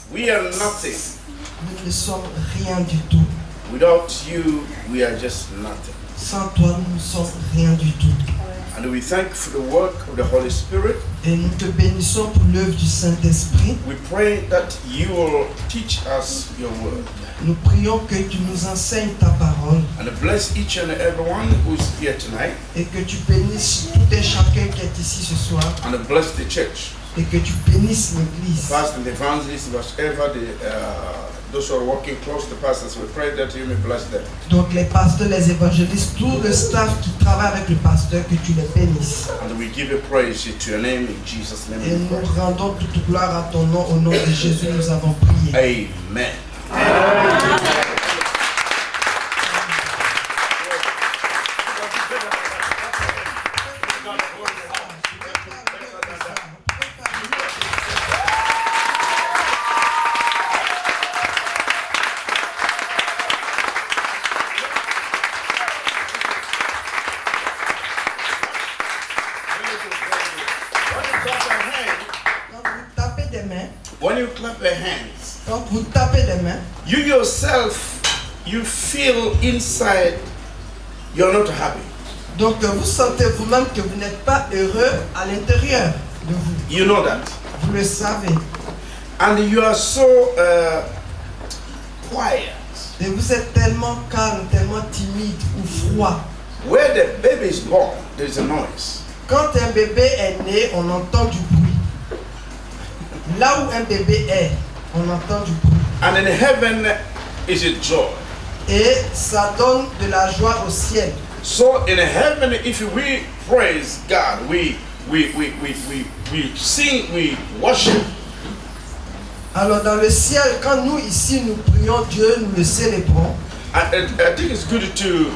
We are nothing. Nous ne sommes rien du tout. Without you, we are just nothing. Sans toi, nous ne sommes rien du tout. And we thank you for the work of the Holy Spirit. Et nous te bénissons pour l'œuvre du Saint-Esprit. We pray that you will teach us your word. Nous prions que tu nous enseignes ta parole. And bless each and everyone who is here tonight. Et que tu bénisses tout et chacun qui est ici ce soir. And bless the church. Et que tu bénisses l'Église. Pastor and evangelists, whatever those who are working close to pastors, we pray that you may bless them. Donc les pasteurs, les évangélistes, tout le staff qui travaille avec le pasteur, que tu les bénisses. And we give you praise to your name in Jesus' name. Et nous rendons toute gloire à ton nom. Au nom de Jésus, nous avons prié. Amen. Amen. When you clap your hands, quand vous tapez des mains, you yourself, you feel inside you're not happy. Donc vous sentez vous-même que vous n'êtes pas heureux à l'intérieur de vous. You know that. Vous le savez. And you are so quiet. Et vous êtes tellement calme, tellement timide ou froid. Where the baby is born, there is a noise. Quand un bébé est né, on entend du bruit. Là où un bébé est, on entend du bruit. And in heaven is a joy. Et ça donne de la joie au ciel. So in heaven, if we praise God, we sing, we worship. Alors dans le ciel, quand nous ici nous prions Dieu, nous le célébrons. I think it's good to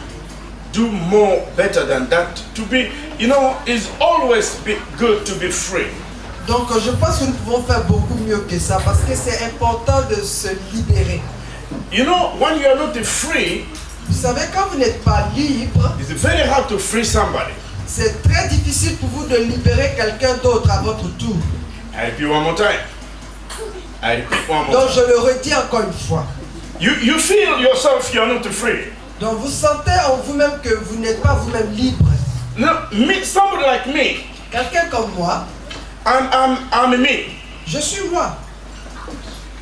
do more better than that. To be, you know, it's always good to be free. Donc je pense que nous pouvons faire beaucoup mieux que ça parce que c'est important de se libérer. You know, when you are not free, vous savez, quand vous n'êtes pas libre, it's very hard to free somebody. C'est très difficile pour vous de libérer quelqu'un d'autre à votre tour. I repeat one more time. I repeat one more Donc time. je le redis encore une fois. You feel yourself you are not free. Donc vous sentez en vous-même que vous n'êtes pas vous-même libre. No, me, somebody like me. Quelqu'un comme moi. I'm me. Je suis moi.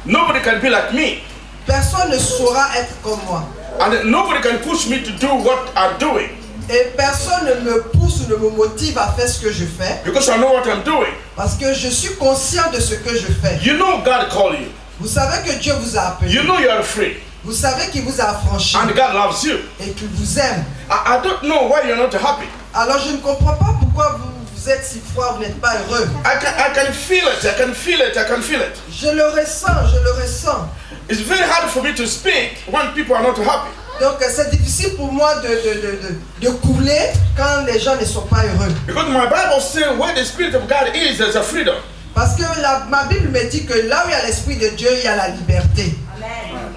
Nobody can be like me. Personne ne saura être comme moi. And nobody can push me to do what I'm doing. Et personne ne me pousse ou ne me motive à faire ce que je fais. Because I know what I'm doing. Parce que je suis conscient de ce que je fais. You know God called you. Vous savez que Dieu vous a appelé. You know you are free. Vous savez qu'il vous a affranchi. And God loves you. Et qu'il vous aime. I don't know why you're not happy. Alors je ne comprends pas pourquoi vous êtes si froid, vous n'êtes pas heureux. I can feel it. I can feel it. I can feel it. Je le ressens, je le ressens. It's very hard for me to speak when people are not happy. Donc c'est difficile pour moi de couler quand les gens ne sont pas heureux. Because my Bible says where the Spirit of God is, there's a freedom. Parce que ma Bible me dit que là où il y a l'Esprit de Dieu, il y a la liberté. Amen.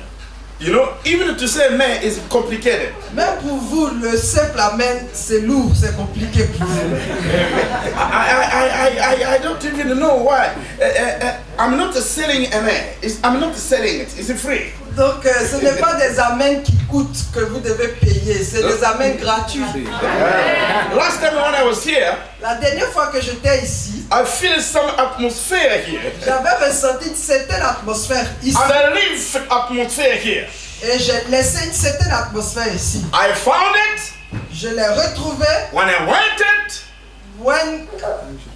You know, even to say amen is complicated. Même pour vous, le simple amen, c'est lourd, c'est compliqué pour vous. I don't even know why. I'm not selling amen. I'm not selling it. It's free. Donc ce n'est pas des amens qui coûtent que vous devez payer, c'est des amens gratuits. Last time when I was here, La dernière fois que j'étais ici, I feel some atmosphere here. j'avais ressenti une certaine atmosphère ici. And I live atmosphere here. Et j'ai laissé une certaine atmosphère ici. I found it Je l'ai retrouvée when I went it.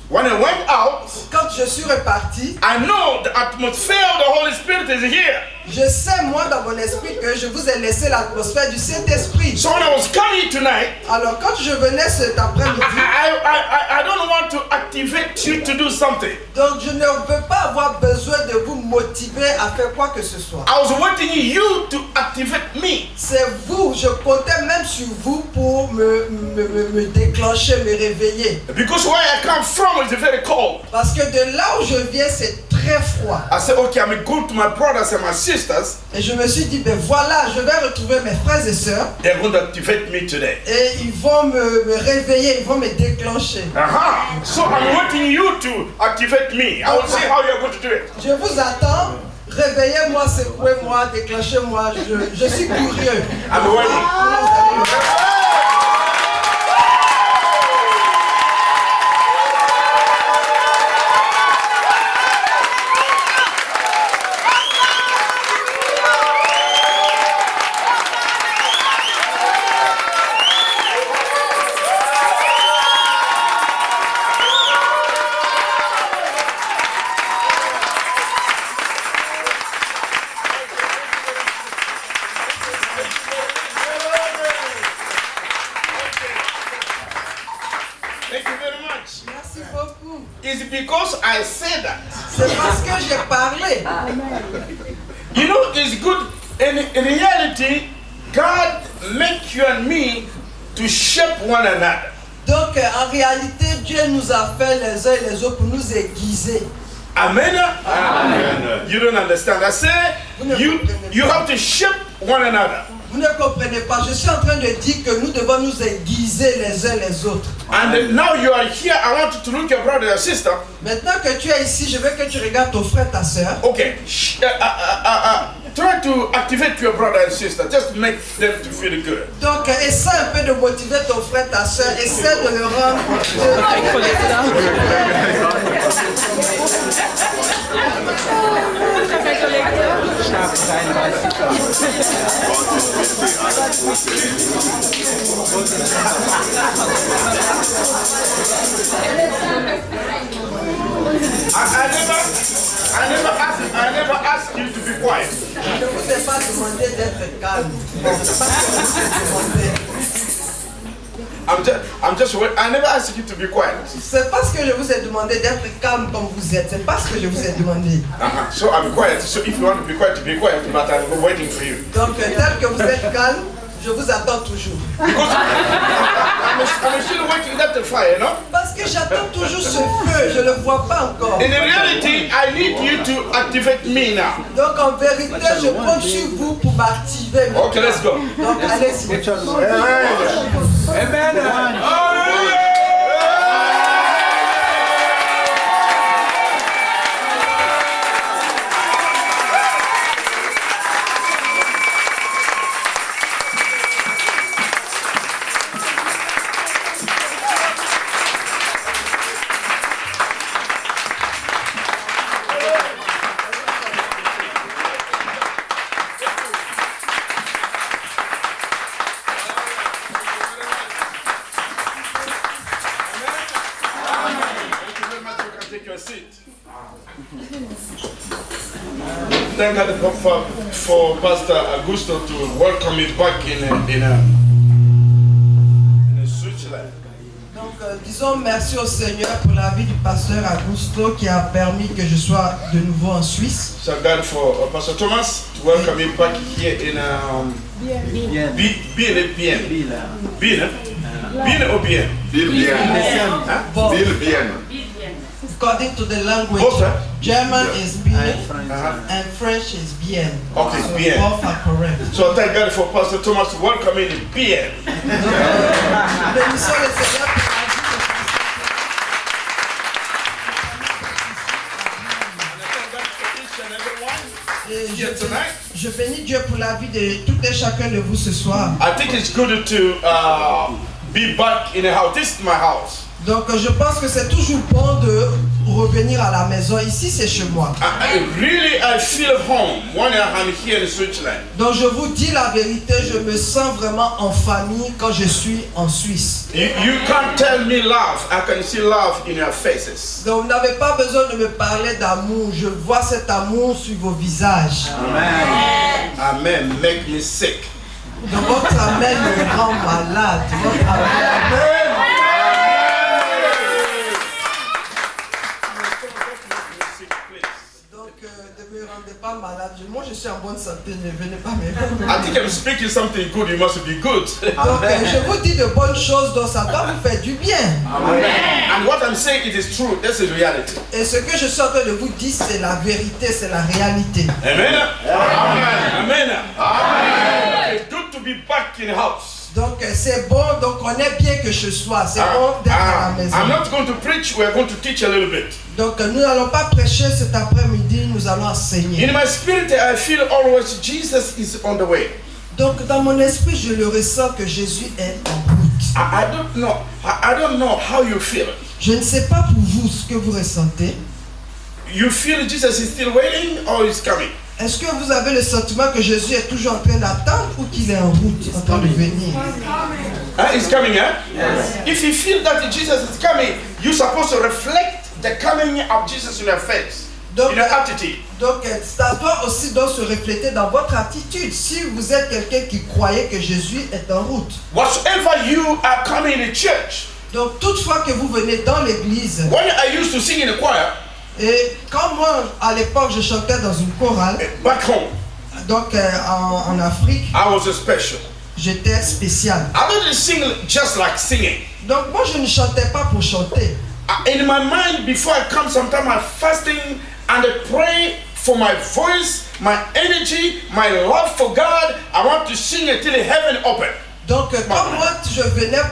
When I went out, quand je suis reparti. I know the atmosphere of the Holy Spirit is here. Je sais, moi, dans mon esprit, que je vous ai laissé l'atmosphère du Saint-Esprit. So when I was coming tonight, Alors, quand je venais cet après-midi, I don't want to activate you to do something. donc je ne veux pas avoir besoin de vous motiver à faire quoi que ce soit. I was waiting you to activate me. C'est vous, je comptais même sur vous pour me déclencher, me réveiller. Because where I come from is very cold. Parce que de là où je viens, c'est très froid. I said, okay, I'm going to my brothers and my sisters. Et je me suis dit, ben voilà, je vais retrouver mes frères et sœurs. They're going to activate me today. Et ils vont me réveiller, ils vont me déclencher. So I'm waiting you to activate me. I will see how you're going to do it. Je vous attends. Réveillez-moi, secouez-moi, déclenchez-moi. Je suis curieux. I'm waiting. Thank you very much. Merci beaucoup. It's because I said that. C'est parce que j'ai parlé. You know, it's good. In reality, God make you and me to shape one another. Donc, en réalité, Dieu nous a fait les uns et les autres pour nous aiguiser. Amen. Amen. You don't understand. I say you have to shape one another. Vous ne comprenez pas. Je suis en train de dire que nous devons nous aiguiser les uns les autres. And now you are here. I want you to look your brother and sister. Maintenant que tu es ici, je veux que tu regardes ton frère, ta soeur. Okay. Try to activate your brother and sister. Just make them to feel good. Donc, essaie un peu de motiver ton frère, ta soeur. Essaie de le rendre. I never asked you to be quiet. Je ne vous ai pas demandé d'être calme. Je ne vous ai pas demandé. I'm just wait. I never asked you to be quiet. C'est parce que je vous ai demandé d'être calme comme vous êtes. C'est parce que je vous ai demandé. So I'm quiet. So if you want to be quiet, but I'm waiting for you. Donc, tel que vous êtes calme, je vous attends toujours. Because I'm still waiting that fire, no? Parce que j'attends toujours ce feu, je ne le vois pas encore. In reality, I need you to activate me now. Donc en vérité, je compte sur vous pour m'activer. Okay, let's go. Donc allez-y. Amen. seat. Thank God for Pastor Augusto to welcome me back in Switzerland. Donc, disons merci au Seigneur pour la vie du pasteur Augusto qui a permis que je sois de nouveau en Suisse. So God for Pastor Thomas to welcome me back here in Bien or Bien? According to the language, Both, German is bien and French is bien. Okay, so bien. both are correct. So thank God for Pastor Thomas to welcome me in Bien. Bénissons le Seigneur pour la vie de je bénis Dieu pour la vie de tout et chacun de vous ce soir. I think it's good to be back in the house. This is my house. Donc je pense que c'est toujours bon de revenir à la maison. Ici c'est chez moi. I feel home when I'm here in Switzerland. Donc je vous dis la vérité, je me sens vraiment en famille quand je suis en Suisse. You can't tell me love. I can see love in your faces. Donc vous n'avez pas besoin de me parler d'amour. Je vois cet amour sur vos visages. Amen. Amen. Make me sick. Donc votre amen me rend malade. Votre amen. Ne me rendez pas malade. Moi je suis en bonne santé, ne venez pas me rendre. I think I'm speaking something good, it must be good. Donc je vous dis de bonnes choses, donc ça doit vous faire du bien. Amen. And what I'm saying, it is true, that's the reality. Et ce que je suis en train de vous dire, c'est la vérité, c'est la réalité. Amen. Amen. Amen. Amen. It's good to be back in the house. Donc c'est bon, donc on est bien que je sois, c'est bon d'être à la maison. I'm not going to preach, we're going to teach a little bit. Donc nous n'allons pas prêcher cet après-midi, nous allons enseigner. In my spirit I feel always Jesus is on the way. Donc dans mon esprit je le ressens que Jésus est en route. I don't know how you feel. Je ne sais pas pour vous ce que vous ressentez. You feel Jesus is still waiting or is coming? Est-ce que vous avez le sentiment que Jésus est toujours en train d'attendre ou qu'il est en route, en train de venir? He's coming, huh? Yes. If you feel that Jesus is coming, you're supposed to reflect the coming of Jesus in your face, donc, in your attitude. Donc ça doit aussi donc se refléter dans votre attitude. Si vous êtes quelqu'un qui croyait que Jésus est en route. Whatsoever you are coming in church. Donc toutefois que vous venez dans l'église. When I used to sing in the choir. Et quand moi, à l'époque, je chantais dans une chorale, back home, donc en Afrique, I was special. J'étais spécial. I didn't sing just like singing. Donc moi, je ne chantais pas pour chanter. In my mind, before I come, sometimes I'm fasting and I pray for my voice, my energy, my love for God. I want to sing until heaven open. Donc quand moi, je venais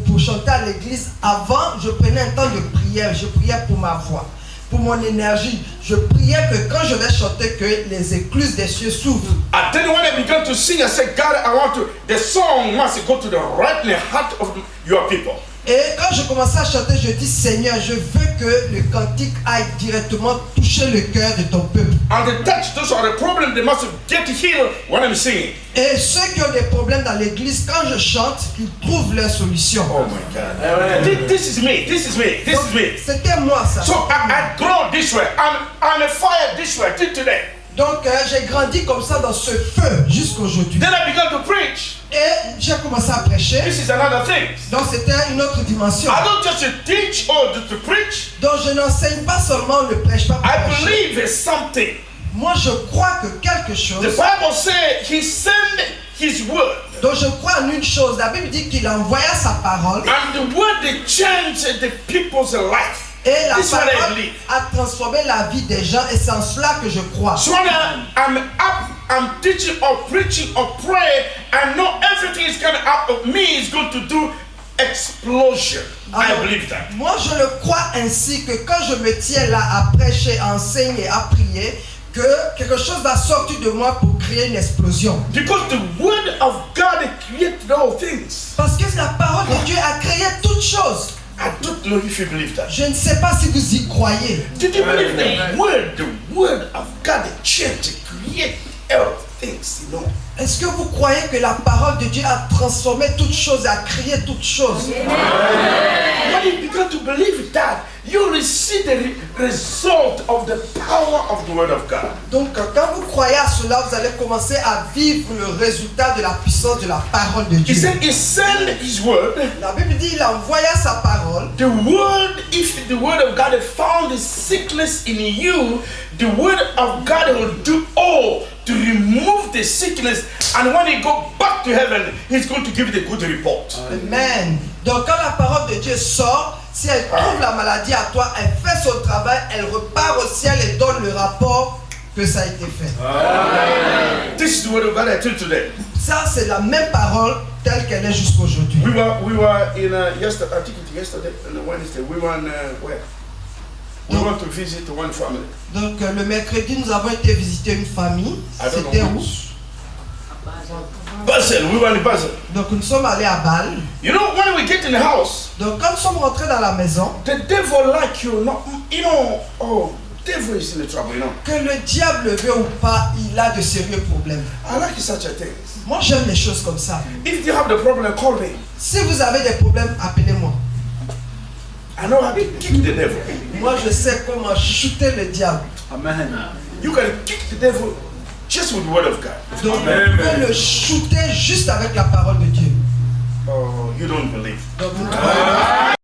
pour chanter à l'église, avant, je prenais un temps de prière. Je priais pour ma voix, pour mon énergie. Je priais que quand je vais chanter, que les écluses des cieux s'ouvrent. And then when I began to sing, I said, God, I want to, the song must go to the right in the heart of your people. Et quand je commençais à chanter, je dis, Seigneur, je veux que le cantique aille directement toucher le cœur de ton peuple. And the touch, those are the problems, they must get healed when I'm singing. Et ceux qui ont des problèmes dans l'église, quand je chante, ils trouvent leur solution. Oh my God. This is me, this is me, this is me. C'était moi ça. So I grow this way, I'm a fire this way till today. Donc j'ai grandi comme ça dans ce feu jusqu'aujourd'hui. Then I began to preach. Et j'ai commencé à prêcher. This is another thing. Donc c'était une autre dimension. I don't just teach or to preach. Donc je n'enseigne pas seulement, on ne prêche pas pour I prêcher. believe in something. Moi je crois que quelque chose. The Bible says he sent his word. Donc je crois en une chose. La Bible dit qu'il envoya sa parole. And the word they changed the people's life. Et la parole a transformé la vie des gens et c'est en cela que je crois. So when I'm up, I'm teaching or preaching or pray, I know everything is coming out of me is going to do explosion. Alors, I believe that. Moi je le crois ainsi que quand je me tiens là à prêcher, à enseigner, à prier, que quelque chose va sortir de moi pour créer une explosion. Because the word of God created all things. Parce que la parole de Dieu a créé toutes choses. I don't know if you believe that. Je ne sais pas si vous y croyez. Did you believe the word of God changed, create all things, you know. Est-ce que vous croyez que la parole de Dieu a transformé toutes choses, a créé toutes choses? When you begin to believe that, you will see the result of the power of the word of God. Donc quand vous croyez à cela, vous allez commencer à vivre le résultat de la puissance de la parole de He Dieu. said he sent his word. La Bible dit il envoya sa parole. The word, if the word of God found the sickness in you, the word of God will do all to remove the sickness, and when he go back to heaven, he's going to give you the good report. Amen. Donc quand la parole de Dieu sort, si elle trouve la maladie à toi, elle fait son travail, elle repart au ciel et donne le rapport que ça a été fait. This is the word of God I told today. Ça c'est la même parole telle qu'elle est jusqu'aujourd'hui. We were in yesterday, I think it yesterday, on Wednesday. We were in where? We went to visit one family. Donc le mercredi nous avons été visiter une famille. C'était où? Basel. We were in Basel. Donc nous sommes allés à Bâle. You know, when we get in the house, Donc quand nous sommes rentrés dans la maison, the devil like you, not, you know, oh, devil is in the trouble, you know. que le diable veut ou pas, il a de sérieux problèmes. I like such a thing. Moi j'aime les choses comme ça. If you have the problem, call me. Si vous avez des problèmes, appelez-moi. I know how to kick the devil. Moi je sais comment shooter le diable. Amen. You can kick the devil just with the word of God. Donc on peut le shooter juste avec la parole de Dieu. Oh, you don't believe. Donc vous ne croyez pas.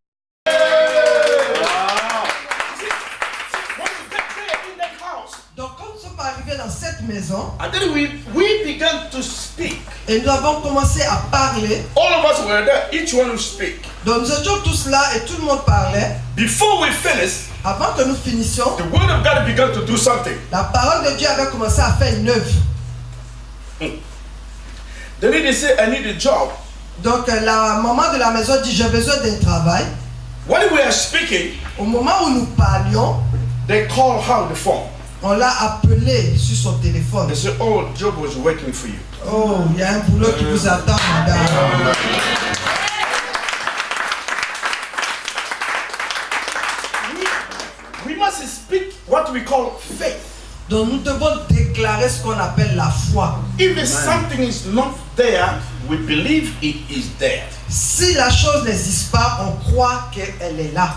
When we get there in that house, Donc quand nous sommes arrivés dans cette maison, and then we began to speak. et nous avons commencé à parler, All of us were there, each one will speak. donc nous étions tous là et tout le monde parlait. Before we finished, Avant que nous finissions, the word of God began to do something. la parole de Dieu avait commencé à faire une œuvre. The lady said, I need a job. Donc la maman de la maison dit j'ai besoin d'un travail. When we were speaking, Au moment où nous parlions, they called her on the phone. on l'a appelé sur son téléphone. They said, oh, job was waiting for you. Oh, il y a un boulot qui vous attend, madame. We must speak what we call faith. Donc nous devons déclarer ce qu'on appelle la foi. If something is not there, we believe it is there. Si la chose n'existe pas, on croit qu'elle est là.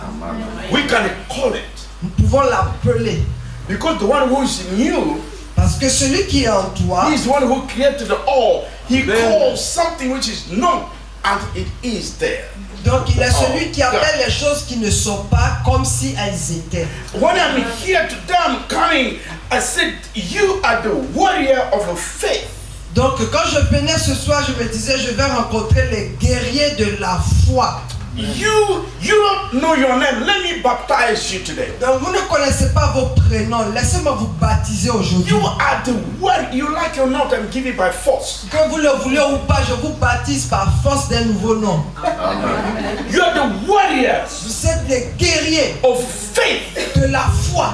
We can call it. Nous pouvons l'appeler. Because the one who is in you, Parce que celui qui est en toi, he is the one who created the all. He calls something which is known, and it is there. donc il est celui qui appelle les choses qui ne sont pas comme si elles étaient. When I'm here today, I'm coming. I said, you are the warrior of the faith. Donc quand je venais ce soir, je me disais, je vais rencontrer les guerriers de la foi. You don't know your name. Let me baptize you today. Donc vous ne connaissez pas vos prénoms, laissez-moi vous baptiser aujourd'hui. You are the warrior. You like or not, I'm giving by force. Que vous le voulez ou pas, je vous baptise par force d'un nouveau nom. You are the warriors Vous êtes les guerriers of faith. de la foi.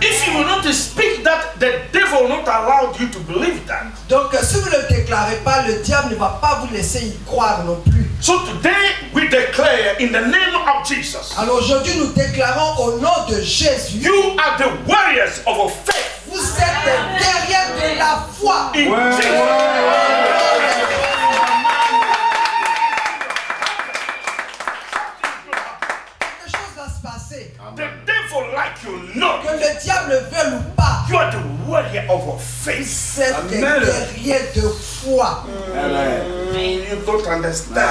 If you will not speak that, the devil will not allow you to believe that. Donc si vous ne le déclarez pas, le diable ne va pas vous laisser y croire non plus. So today we declare in the name of Jesus, Alors aujourd'hui nous déclarons au nom de Jésus, you are the warriors of our faith. vous êtes les guerriers de la foi. In Jesus. Quelque chose va se passer. The devil like you not. Que le diable veuille ou pas, You are the warrior of our faith. vous êtes des guerriers de foi. You don't understand.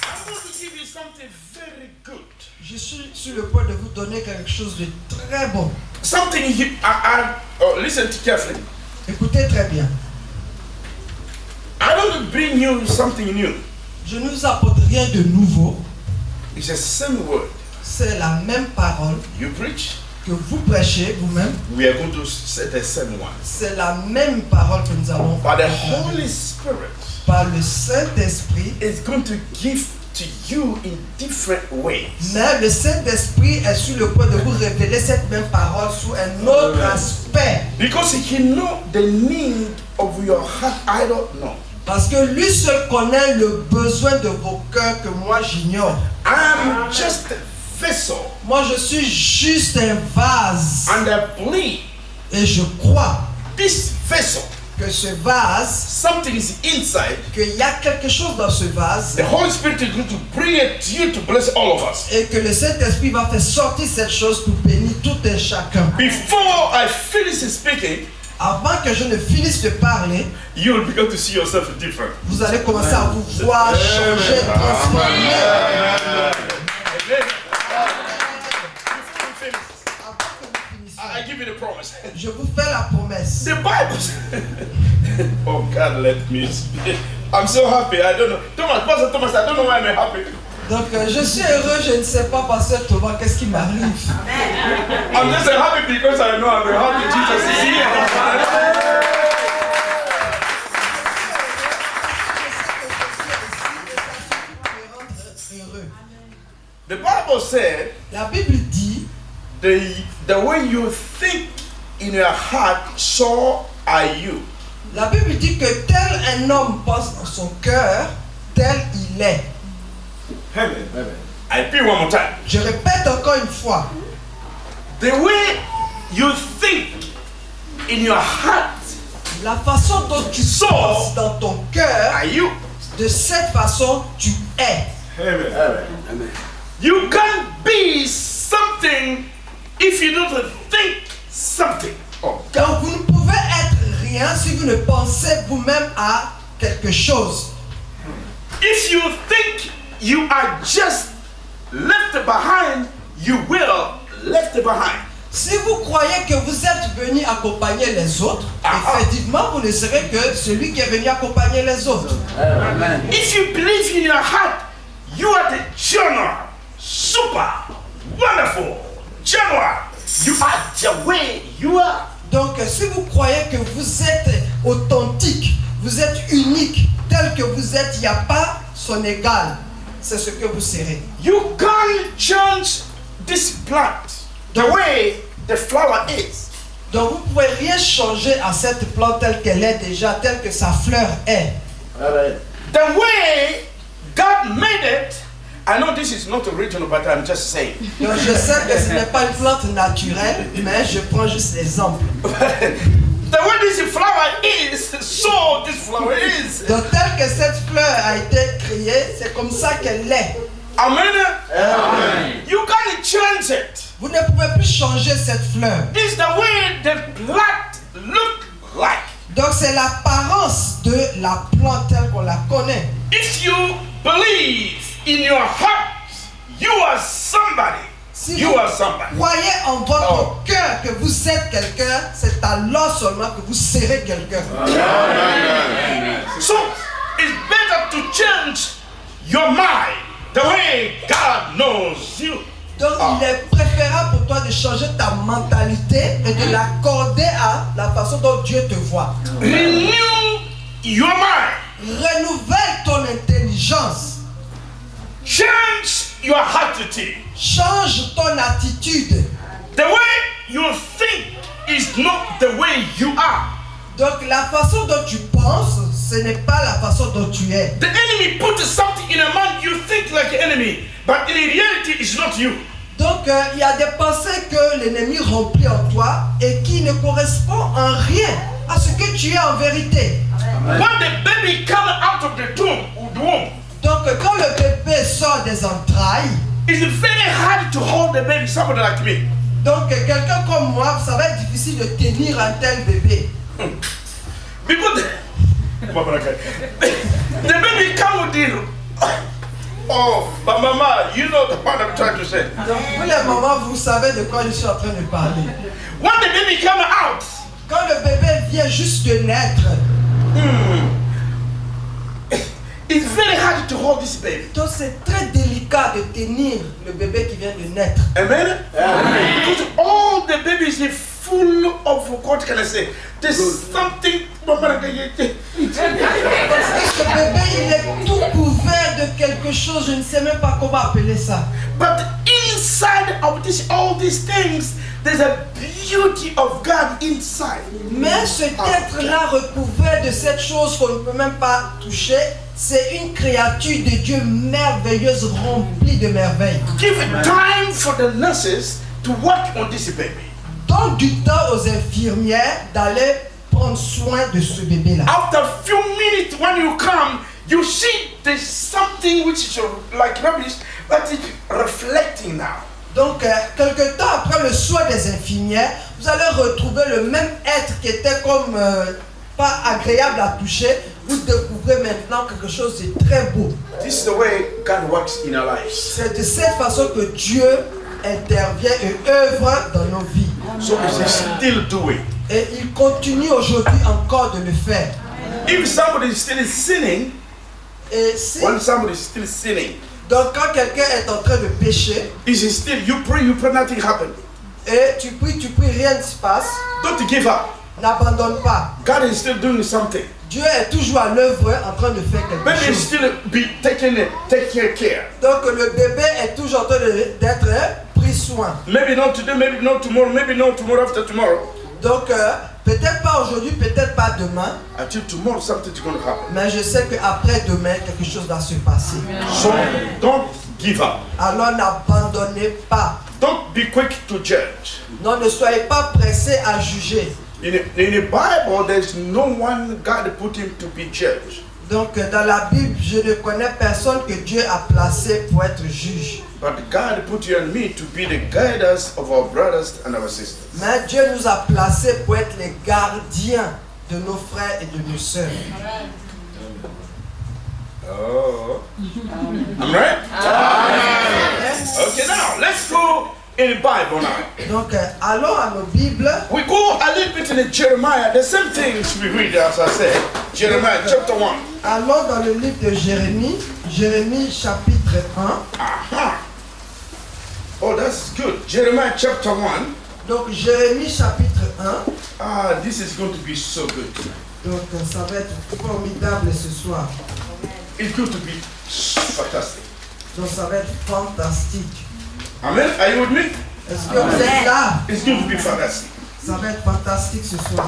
I'm going to give you something very good. Je suis sur le point de vous donner quelque chose de très bon. Something you, listen to carefully. Écoutez très bien. I don't bring you something new. Je ne vous apporte rien de nouveau. It's the same word. C'est la même parole You preach, que vous prêchez vous-même. we are going to say the same one. C'est la même parole que nous allons But the Holy Spirit par le Saint-Esprit. is going to give to you in different ways. Mais le Saint-Esprit est sur le point de vous révéler cette même parole sous un autre aspect. Because he knows the need of your heart. I don't know. Parce que lui seul connaît le besoin de vos cœurs que moi j'ignore. I'm just vessel. Moi, je suis juste un vase. And I believe Et je crois this vessel, que ce vase, something is inside. qu'il y a quelque chose dans ce vase The Holy Spirit is going to bring it to you to bless all of us. et que le Saint-Esprit va faire sortir cette chose pour bénir tout un chacun. Before I finish speaking, Avant que je ne finisse de parler, you will begin to see yourself different. vous allez commencer à vous voir changer, transformer. I give you the promise. Je vous fais la promesse. The Bible says, oh God, let me speak. I'm so happy. I don't know. Pastor Thomas, I don't know why I'm happy. Donc je suis heureux, je ne sais pas, Pasteur Thomas, qu'est-ce qui m'arrive. I'm just happy because I know I'm happy. Jesus is here. The Bible said, La Bible dit, the way you think in your heart, so are you. la Bible dit que tel un homme pense dans son cœur, tel il est. Amen. I repeat one more time. Je répète encore une fois. The way you think in your heart, La façon dont tu So, penses dans ton cœur, are you. de cette façon tu es. Amen. You can't be something if you don't think something. Oh, Donc vous ne pouvez être rien si vous ne pensez vous-même à quelque chose. if you think you are just left behind, you will left behind. Si vous croyez que vous êtes venu accompagner les autres, effectivement, vous ne serez que celui qui est venu accompagner les autres. If you believe in your heart, you are the general, super, wonderful, general. You are the way you are. Donc, si vous croyez que vous êtes authentique, vous êtes unique, tel que vous êtes, il n'y a pas son égal. C'est ce que vous serez. You can't change this plant the way the flower is. Donc, vous ne pouvez rien changer à cette plante telle qu'elle est déjà, telle que sa fleur est. The way God made it, I know this is not original, but I'm just saying. Donc, je sais que ce n'est pas une plante naturelle, mais je prends juste l'exemple. The way this flower is, so this flower is. Donc, telle que cette fleur a été créée, c'est comme ça qu'elle est. Amen. You can't change it. Vous ne pouvez plus changer cette fleur. This is the way the plant look like. Donc, c'est l'apparence de la plante telle qu'on la connaît. If you believe in your heart, you are somebody. Si You vous are somebody. croyez en votre cœur que vous êtes quelqu'un, c'est alors seulement que vous serez quelqu'un. So it's better to change your mind the way God knows you. Donc, il est préférable pour toi de changer ta mentalité et de l'accorder à la façon dont Dieu te voit. Renew your mind. Renouvelle ton intelligence. Change your attitude. Change ton attitude. The way you think is not the way you are. Donc, la façon dont tu penses, ce n'est pas la façon dont tu es. The enemy put something in a man, you think like an enemy, but in reality it's not you. Donc, il y a des pensées que l'ennemi remplit en toi et qui ne correspondent en rien à ce que tu es en vérité. When the baby comes out of the womb, Donc, quand le bébé sort des entrailles, it's very hard to hold the baby, somebody like me. donc quelqu'un comme moi, ça va être difficile de tenir un tel bébé. Because the baby come with the oh, but mama, you know what I'm trying to say. Donc, vous les mamans, vous savez de quoi je suis en train de parler. When the baby come out, Quand le bébé vient juste de naître, it's very hard to hold this baby. donc c'est très délicat de tenir le bébé qui vient de naître. Amen? Because all the babies are full of, what can I say? There's something. Parce que ce bébé, il est tout couvert de quelque chose, je ne sais même pas comment appeler ça. But inside of this, all these things, there's a beauty of God inside. Mais cet être-là recouvert de cette chose qu'on ne peut même pas toucher, c'est une créature de Dieu merveilleuse, remplie de merveilles. Give time for the nurses to work on this baby. Donne du temps aux infirmières d'aller prendre soin de ce bébé-là. After a few minutes, when you come, you see there's something which is like rubbish, but it's reflecting now. Donc, quelque temps après le soin des infirmières, vous allez retrouver le même être qui était comme pas agréable à toucher. Vous découvrez maintenant quelque chose de très beau. This is the way God works in our lives. C'est de cette façon que Dieu intervient et œuvre dans nos vies. So He still do it. Et il continue aujourd'hui encore de le faire. If somebody is still sinning, Et si, when somebody is still sinning, donc quand quelqu'un est en train de pécher, is still you pray, nothing happen. et tu pries, rien ne se passe, Don't give up. n'abandonne pas. God is still doing something. Dieu est toujours à l'œuvre en train de faire quelque Maybe chose. still be taking care. Donc le bébé est toujours en train d'être pris soin. Maybe not today, maybe not tomorrow, maybe not tomorrow after tomorrow. Donc peut-être pas aujourd'hui, peut-être pas demain, Until tomorrow something's going to happen. mais je sais qu'après demain, quelque chose va se passer. So don't give up. Alors n'abandonnez pas. Don't be quick to judge. Non, ne soyez pas pressés à juger. In the Bible, there's no one God put him to be judged. Donc dans la Bible, je ne connais personne que Dieu a placé pour être juge. But God put you and me to be the guiders of our brothers and our sisters. Mais Dieu nous a placés pour être les gardiens de nos frères et de nos sœurs. Oh. I'm right? Okay, now let's go in the Bible now. Donc allons à nos Bibles. We go a little bit in the Jeremiah. The same things we read, as I said. Jeremiah chapter 1. Allons dans le livre de Jérémie, Jérémie chapitre 1. Aha. Oh, that's good. Jeremiah chapter 1. Donc Jérémie chapitre 1. Ah, this is going to be so good. Donc ça va être formidable ce soir. It's going to be fantastic. Donc ça va être fantastique. Amen. Are you with me? Est-ce que vous êtes là? It's going to be fantastic. Ça va être fantastique ce soir.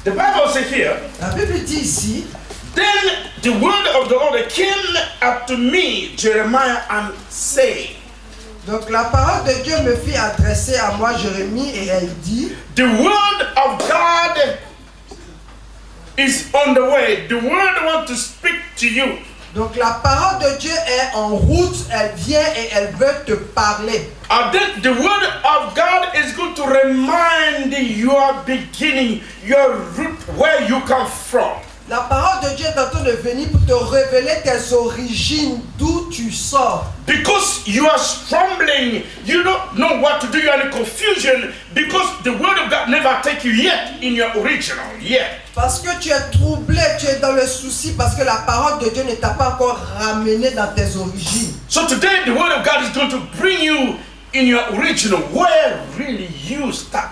The Bible says here, La Bible dit ici, then the word of the Lord came up to me, Jeremiah, and saying, donc la parole de Dieu me fit adresser à moi Jérémie et elle dit, the word of God is on the way. The word wants to speak to you. donc la parole de Dieu est en route, elle vient et elle veut te parler. And then the word of God is going to remind your beginning, your root, where you come from. La parole de Dieu est en train de venir pour te révéler tes origines, d'où tu sors. Because you are stumbling, you don't know what to do, you are in confusion, because the word of God never take you yet in your original, yet. Parce que tu es troublé, tu es dans le souci, parce que la parole de Dieu ne t'a pas encore ramené dans tes origines. So today the word of God is going to bring you in your original, where really you start.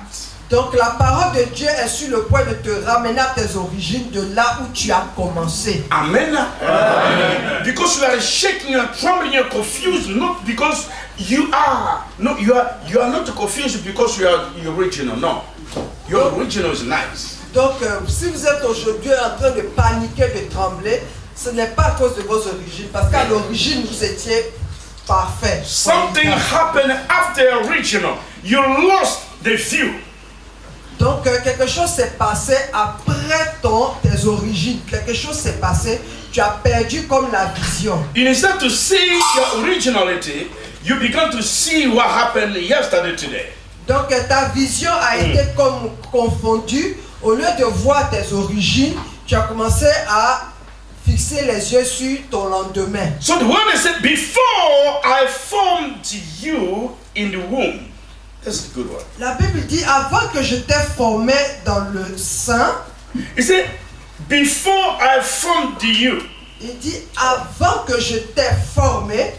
Donc la parole de Dieu est sur le point de te ramener à tes origines, de là où tu as commencé. Amen. Amen. Because you are shaking, you are trembling, you are confused, not because you are not confused because you are the original. No, your original is nice. Donc si vous êtes aujourd'hui en train de paniquer, de trembler, ce n'est pas à cause de vos origines, parce qu'à l'origine vous étiez parfait. Something happened after original. You lost the view. Donc quelque chose s'est passé après tes origines. Quelque chose s'est passé, tu as perdu comme la vision. Instead to see your originality, you began to see what happened yesterday, today. Donc ta vision a été comme confondue. Au lieu de voir tes origines, tu as commencé à fixer les yeux sur ton lendemain. So the word is said, before I formed you in the womb. That's a good one. La Bible dit, avant que je t'ai formé dans le sein. It said, before I formed you. Il dit, avant que je t'ai formé.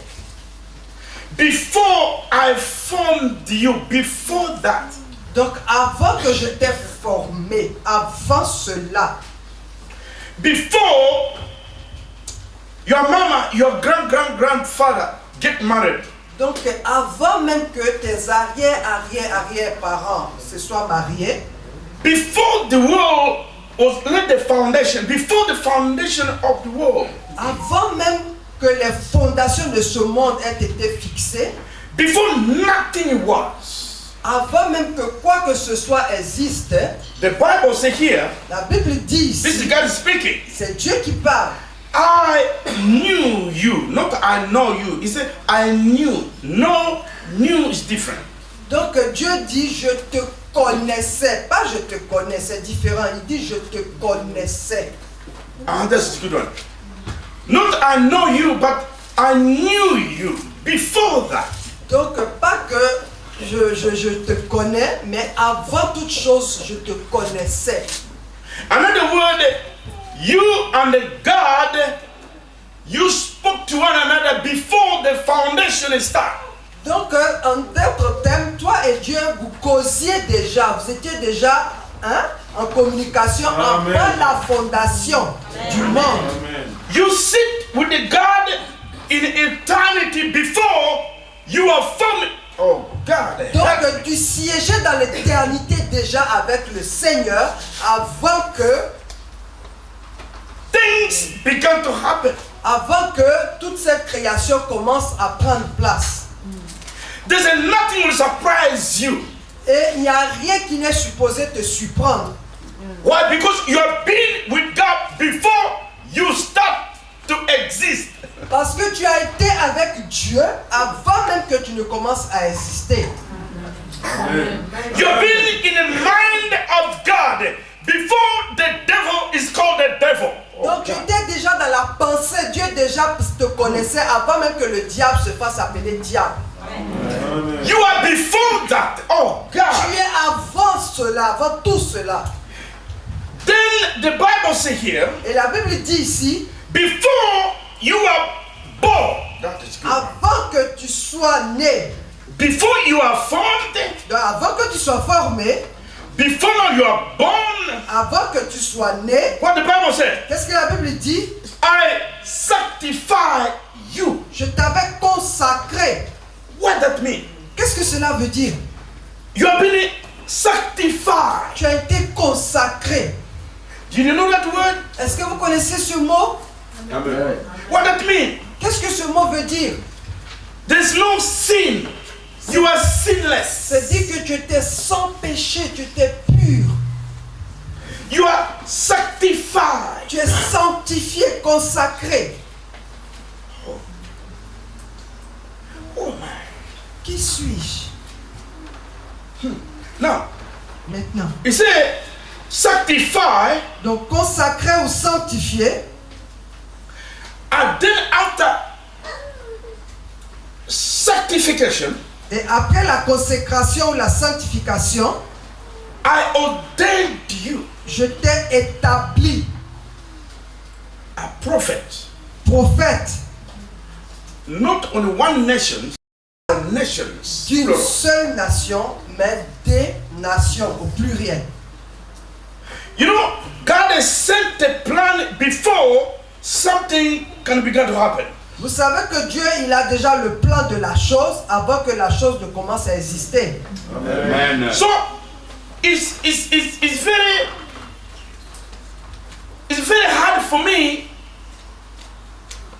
Before I formed you. Before that. Donc avant que je t'ai formé, avant cela. Before your mama, your grandfather get married. Donc avant même que tes arrière-arrière-arrière-parents se soient mariés, before the world was laid the foundation, before the foundation of the world, avant même que les fondations de ce monde aient été fixées, before nothing was, avant même que quoi que ce soit existe, the Bible says here, la Bible dit this is ici, God speaking. c'est Dieu qui parle. I knew you, not I know you. He said, I knew. No, knew is different. Donc Dieu dit, je te connaissais. Pas je te connaissais, différent. Il dit, je te connaissais. Ah, that's a good one. Not I know you, but I knew you before that. Donc pas que je te connais, mais avant toute chose, je te connaissais. Another word, you and God, you spoke to one another before the foundation is started. Donc en d'autres termes, toi et Dieu, vous causiez déjà, vous étiez déjà en communication avant la fondation du monde. Amen. You sit with the God in eternity before you are formed. Oh God. Donc tu siégeais dans l'éternité déjà avec le Seigneur avant que Things began to happen. avant que toute cette création commence à prendre place. There's nothing will surprise you. Et il n'y a rien qui n'est supposé te surprendre. Why? Because you have been with God before you start to exist. Parce que tu as été avec Dieu avant même que tu ne commences à exister. You have been in the mind of God before the devil is called the devil. Donc tu étais déjà dans la pensée, Dieu déjà te connaissait avant même que le diable se fasse appeler diable. Amen. You are before that. Oh Tu God. es avant cela, avant tout cela. Then the Bible says here, Et la Bible dit ici, before you are born, that is good. avant que tu sois né, Before you are formed, donc avant que tu sois formé, before you are born, avant que tu sois né, what the Bible says, qu'est-ce que la Bible dit? I sanctify you. Je t'avais consacré. What that mean? Qu'est-ce que cela veut dire? You have been sanctified. Tu as été consacré. Do you know that word? Est-ce que vous connaissez ce mot? Amen. What that mean? Qu'est-ce que ce mot veut dire? There's no sin. You are sinless. C'est dire que tu étais sans péché, tu étais pur. You are sanctified. Tu es sanctifié, consacré. Oh my. Qui suis-je? Now, Maintenant. he said, sanctify, Donc consacré ou sanctifié. and then after sanctification, Et après la consécration ou la sanctification, I ordained you je t'ai établi a prophet, prophète not only one nation, but nations. d'une plural. seule nation, mais des nations au pluriel. You know, God has sent a plan before something can begin to happen. Vous savez que Dieu, il a déjà le plan de la chose avant que la chose ne commence à exister. Amen. So it's very hard for me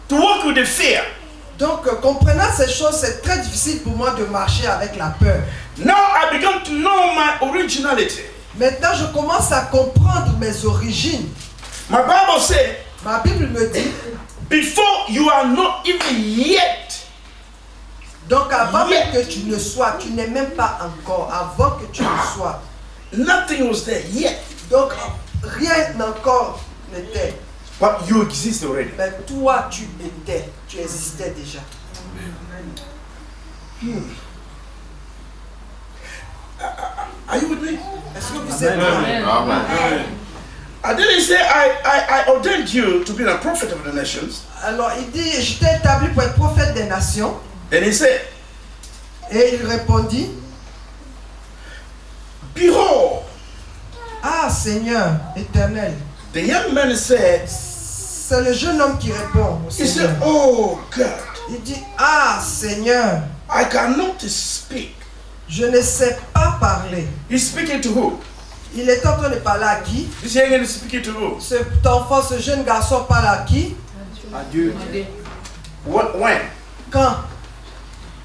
to walk with the fear. Donc, comprenant ces choses, c'est très difficile pour moi de marcher avec la peur. Now I began to know my originality. Maintenant, je commence à comprendre mes origines. My Bible says, Ma Bible me dit, before you are not even yet, donc avant même que tu ne sois, tu n'es même pas encore, avant que tu ne sois. nothing was there yet, Donc, rien encore n'était. but you exist already. Mais toi, tu étais, tu existais déjà. Are you with me? Est-ce que vous êtes là? Amen. I didn't say I ordained you to be a prophet of the nations. Alors, il dit, je t'ai établi pour être prophète des nations. Then he said, Et il répondit, behold, ah Seigneur éternel. the young man said, C'est le jeune homme qui répond au he Seigneur. said, oh God, Il dit, ah Seigneur, I cannot speak. Je ne sais pas parler. He's speaking to who? Il est en train de parler à qui? This young man is speaking to who? Cet enfant, ce jeune garçon parle à qui? Adieu. When? Quand?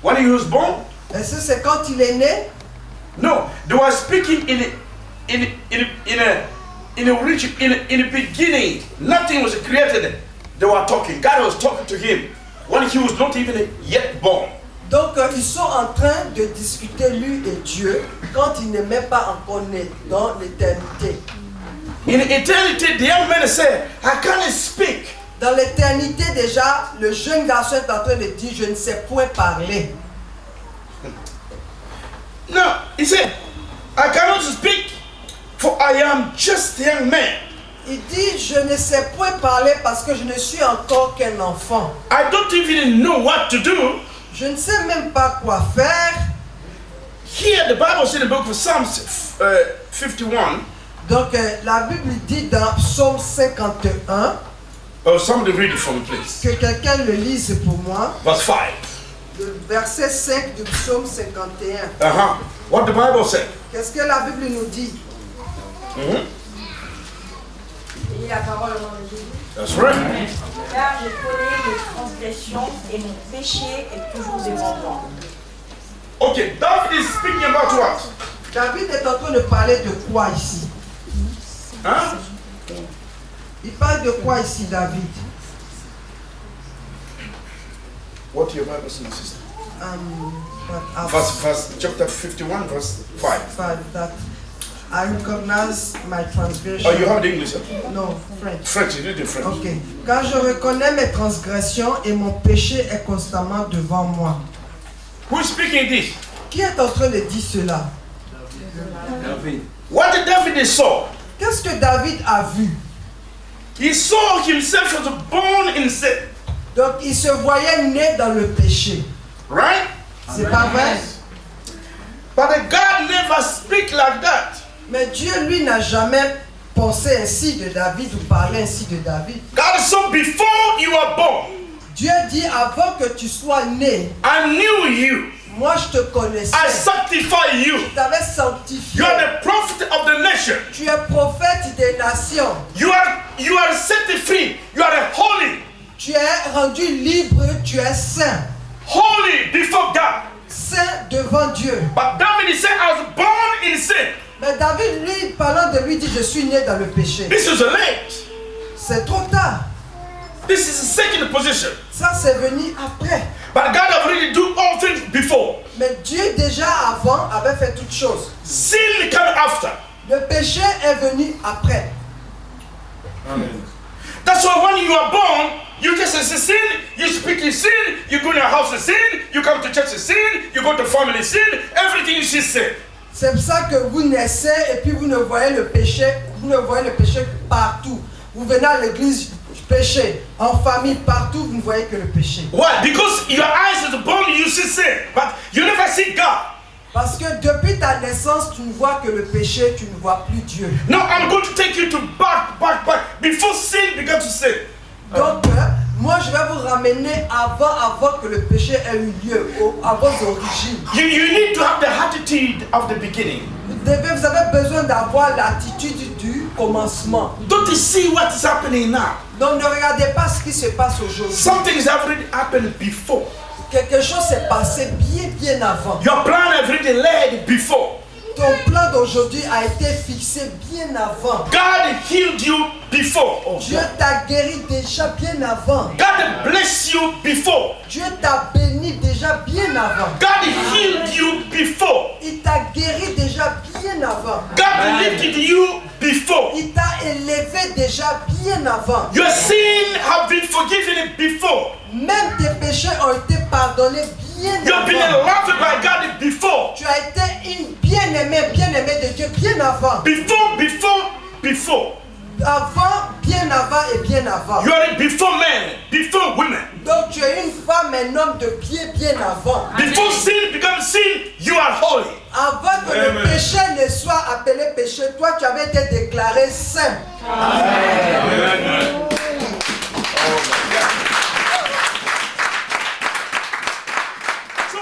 When he was born? Est-ce que c'est quand il est né? No, they were speaking in the beginning. Nothing was created. They were talking. God was talking to him when he was not even yet born. Donc ils sont en train de discuter lui et Dieu quand il n'est même pas encore né dans l'éternité. In eternity, the young man said, I can't speak. Dans l'éternité déjà, le jeune garçon est en train de dire je ne sais point parler. No, he said, I cannot speak, for I am just a young man. Il dit je ne sais point parler parce que je ne suis encore qu'un enfant. I don't even know what to do. Je ne sais même pas quoi faire. Here, the Bible said in the book of Psalms 51. Donc la Bible dit dans Psaume 51, Oh, somebody read it for me, please. que quelqu'un le lise pour moi, Verse 5. le verset 5 du Psaume 51. What the Bible said. Qu'est-ce que la Bible nous dit? Et la parole au nom de Jésus. That's right. Car je connais mes transgressions et mon péché est toujours devant moi. Okay, David is speaking about what? David est en train de parler de quoi ici? Huh? Il parle de quoi ici, David? What your Bible says, sister? Verse Verse chapter 51, verse 5. 5, that I recognize my transgression. Oh, you have the English? No, French. French, you read the French. Ok. Car je reconnais mes transgressions et mon péché est constamment devant moi. Who is speaking this? Qui est en train de dire cela? David. What did David saw? Qu'est-ce que David a vu? He saw himself as born in sin. Donc il se voyait né dans le péché. Right? C'est pas vrai? But God never speak like that. Mais Dieu, lui, n'a jamais pensé ainsi de David ou parlé ainsi de David. God saw before you were born, Dieu dit avant que tu sois né, I knew you. moi je te connaissais. I sanctify you. Je t'avais sanctifié. You are the prophet of the nation. Tu es prophète des nations. You are set free. You are holy. Tu es rendu libre, tu es saint. Holy before God. Saint devant Dieu. But David said, I was born in sin. Mais David, lui, parlant de lui, dit je suis né dans le péché. This is late. C'est trop tard. This is the second position. Ça, c'est venu après. But God already do all things before. Mais Dieu, déjà avant, avait fait toutes choses. Sin came after. Le péché est venu après. Amen. That's why when you are born, you just sin, you speak in sin, you go to your house in sin, you come to church in sin, you go to family in sin, everything is sin. C'est pour ça que vous naissez et puis vous ne voyez le péché partout. Vous venez à l'église, péché. En famille, partout, vous ne voyez que le péché. Why? Because your eyes are born, you see sin, but you never see God. Parce que depuis ta naissance, tu ne vois que le péché, tu ne vois plus Dieu. Now I'm going to take you to back, before sin began to sin. Donc, moi je vais vous ramener avant que le péché ait eu lieu, à vos origines. You need to have the attitude of the beginning. Vous avez besoin d'avoir l'attitude du commencement. Don't you see what is happening now? Donc ne regardez pas ce qui se passe aujourd'hui. Something has already happened before. Quelque chose s'est passé bien avant. Your plan has already laid before. Ton plan d'aujourd'hui a été fixé bien avant. God healed you before. Dieu t'a guéri déjà bien avant. God blessed you before. Dieu t'a béni déjà bien avant. God healed you before. Il t'a guéri déjà bien avant. God lifted you before. Il t'a élevé déjà bien avant. Your sins have been forgiven before. Même tes péchés ont été pardonnés bien You've been avant. loved by God before. Tu as été une bien-aimée de Dieu bien avant. Before. Avant, bien avant et bien avant. You are before men, before women. Donc tu es une femme, un homme de bien avant. Before sin becomes sin, you are holy. Avant que le péché ne soit appelé péché, toi tu avais été déclaré saint. Amen. So,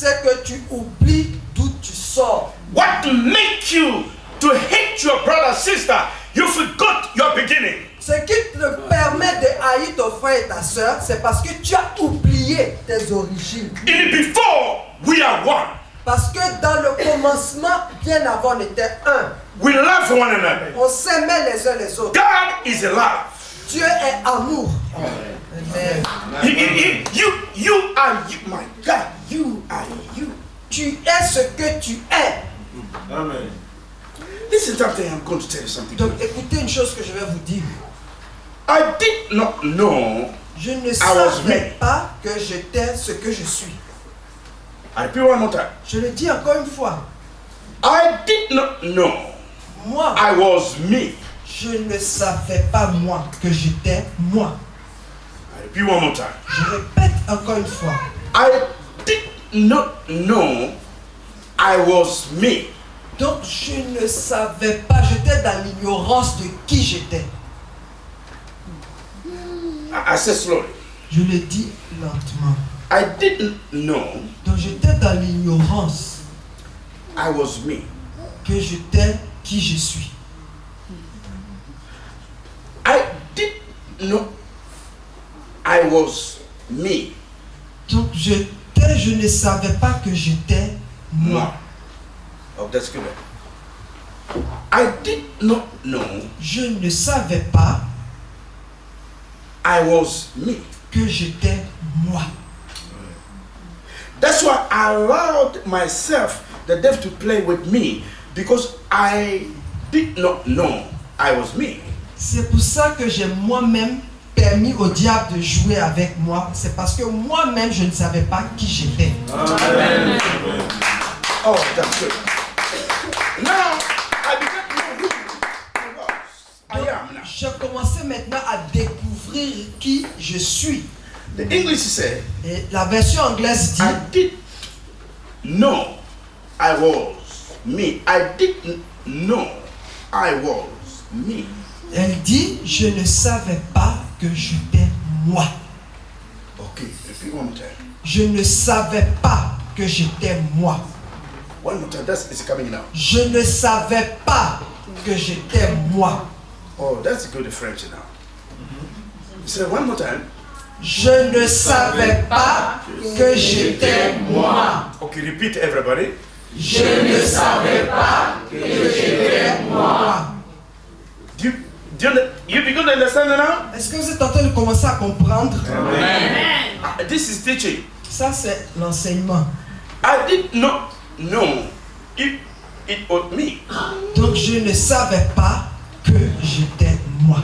c'est que tu oublies d'où tu sors. What to make you to hate your brother, sister? You forgot your beginning. Ce qui te permet de haïr ton frère et ta soeur, c'est parce que tu as oublié tes origines. In it before, we are one. Parce que dans le commencement, bien avant, on était un. We love one another. On s'aimait les uns les autres. God is love. Dieu est amour. Amen. You are you. My God, you are you. Tu es ce que tu es. Amen. Listen, something. I'm going to tell you something. Donc écoutez une chose que je vais vous dire. I did not know. Je ne was savais me. pas que j'étais ce que je suis. I repeat one more time. Je le dis encore une fois. I did not know Moi, I was me. je ne savais pas moi que j'étais moi. I repeat one more time. Je répète encore une fois. I did not know I was me. Donc je ne savais pas, j'étais dans l'ignorance de qui j'étais. I said slowly. Je le dis lentement. I didn't know Donc j'étais dans l'ignorance I was me. que j'étais qui je suis. I did not. I was me. Donc je ne savais pas que j'étais moi. Oh, that's good. I did not know Je ne savais pas I was me. que j'étais moi. That's why I allowed myself, the devil, to play with me because I did not know I was me. C'est pour ça que j'ai moi-même permis au diable de jouer avec moi. C'est parce que moi-même, je ne savais pas qui j'étais. Amen. Oh, that's good. Now, I began to know who I am now. Je commençais maintenant à découvrir qui je suis. The English said, Et la version anglaise dit, I did know I was me. I didn't know I was me. elle dit, je ne savais pas que j'étais moi. Okay, repeat one more time. Je ne savais pas que j'étais moi. One more time. It's coming now. Je ne savais pas que j'étais moi. Oh, that's good French now. Say one more time. Je ne savais pas que j'étais moi. Okay, repeat everybody. Je ne savais pas que j'étais moi. You begin to understand now? Est-ce que vous êtes en train de commencer à comprendre? This is teaching. Ça, c'est l'enseignement. I did not know it was me. Donc, je ne savais pas que j'étais moi.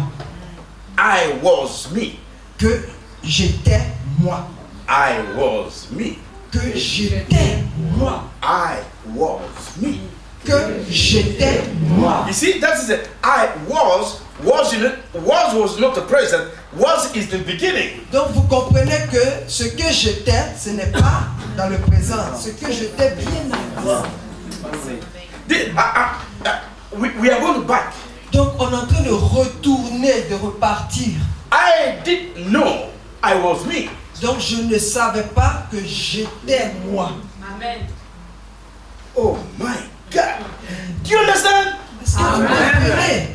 I was me. Que j'étais moi. I was me. Que j'étais moi. I was me. Que j'étais moi. You see, that is it. I was not the present. Was is the beginning. Donc, vous comprenez que ce que j'étais, ce n'est pas dans le présent. Ce que j'étais bien avant. We are going back. Donc, on est en train de retourner, de repartir. I didn't know I was me. Donc, je ne savais pas que j'étais moi. Amen. Oh my God. Do you understand? Est-ce que vous comprenez?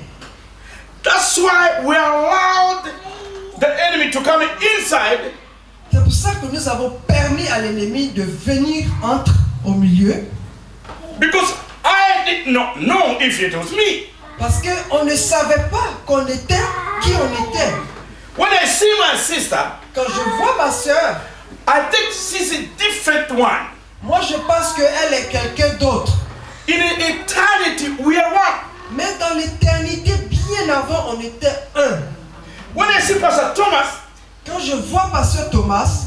That's why we allowed the enemy to come inside. C'est pour ça que nous avons permis à l'ennemi de venir entre au milieu. Because I did not know if it was me. Parce qu'on ne savait pas qu'on était qui on était. When I see my sister, Quand je vois ma soeur, I think she's a different one. moi je pense qu'elle est quelqu'un d'autre. In eternity, we are one. Mais dans l'éternité, bien avant, on était un. When I see Pastor Thomas, Quand je vois Pasteur Thomas,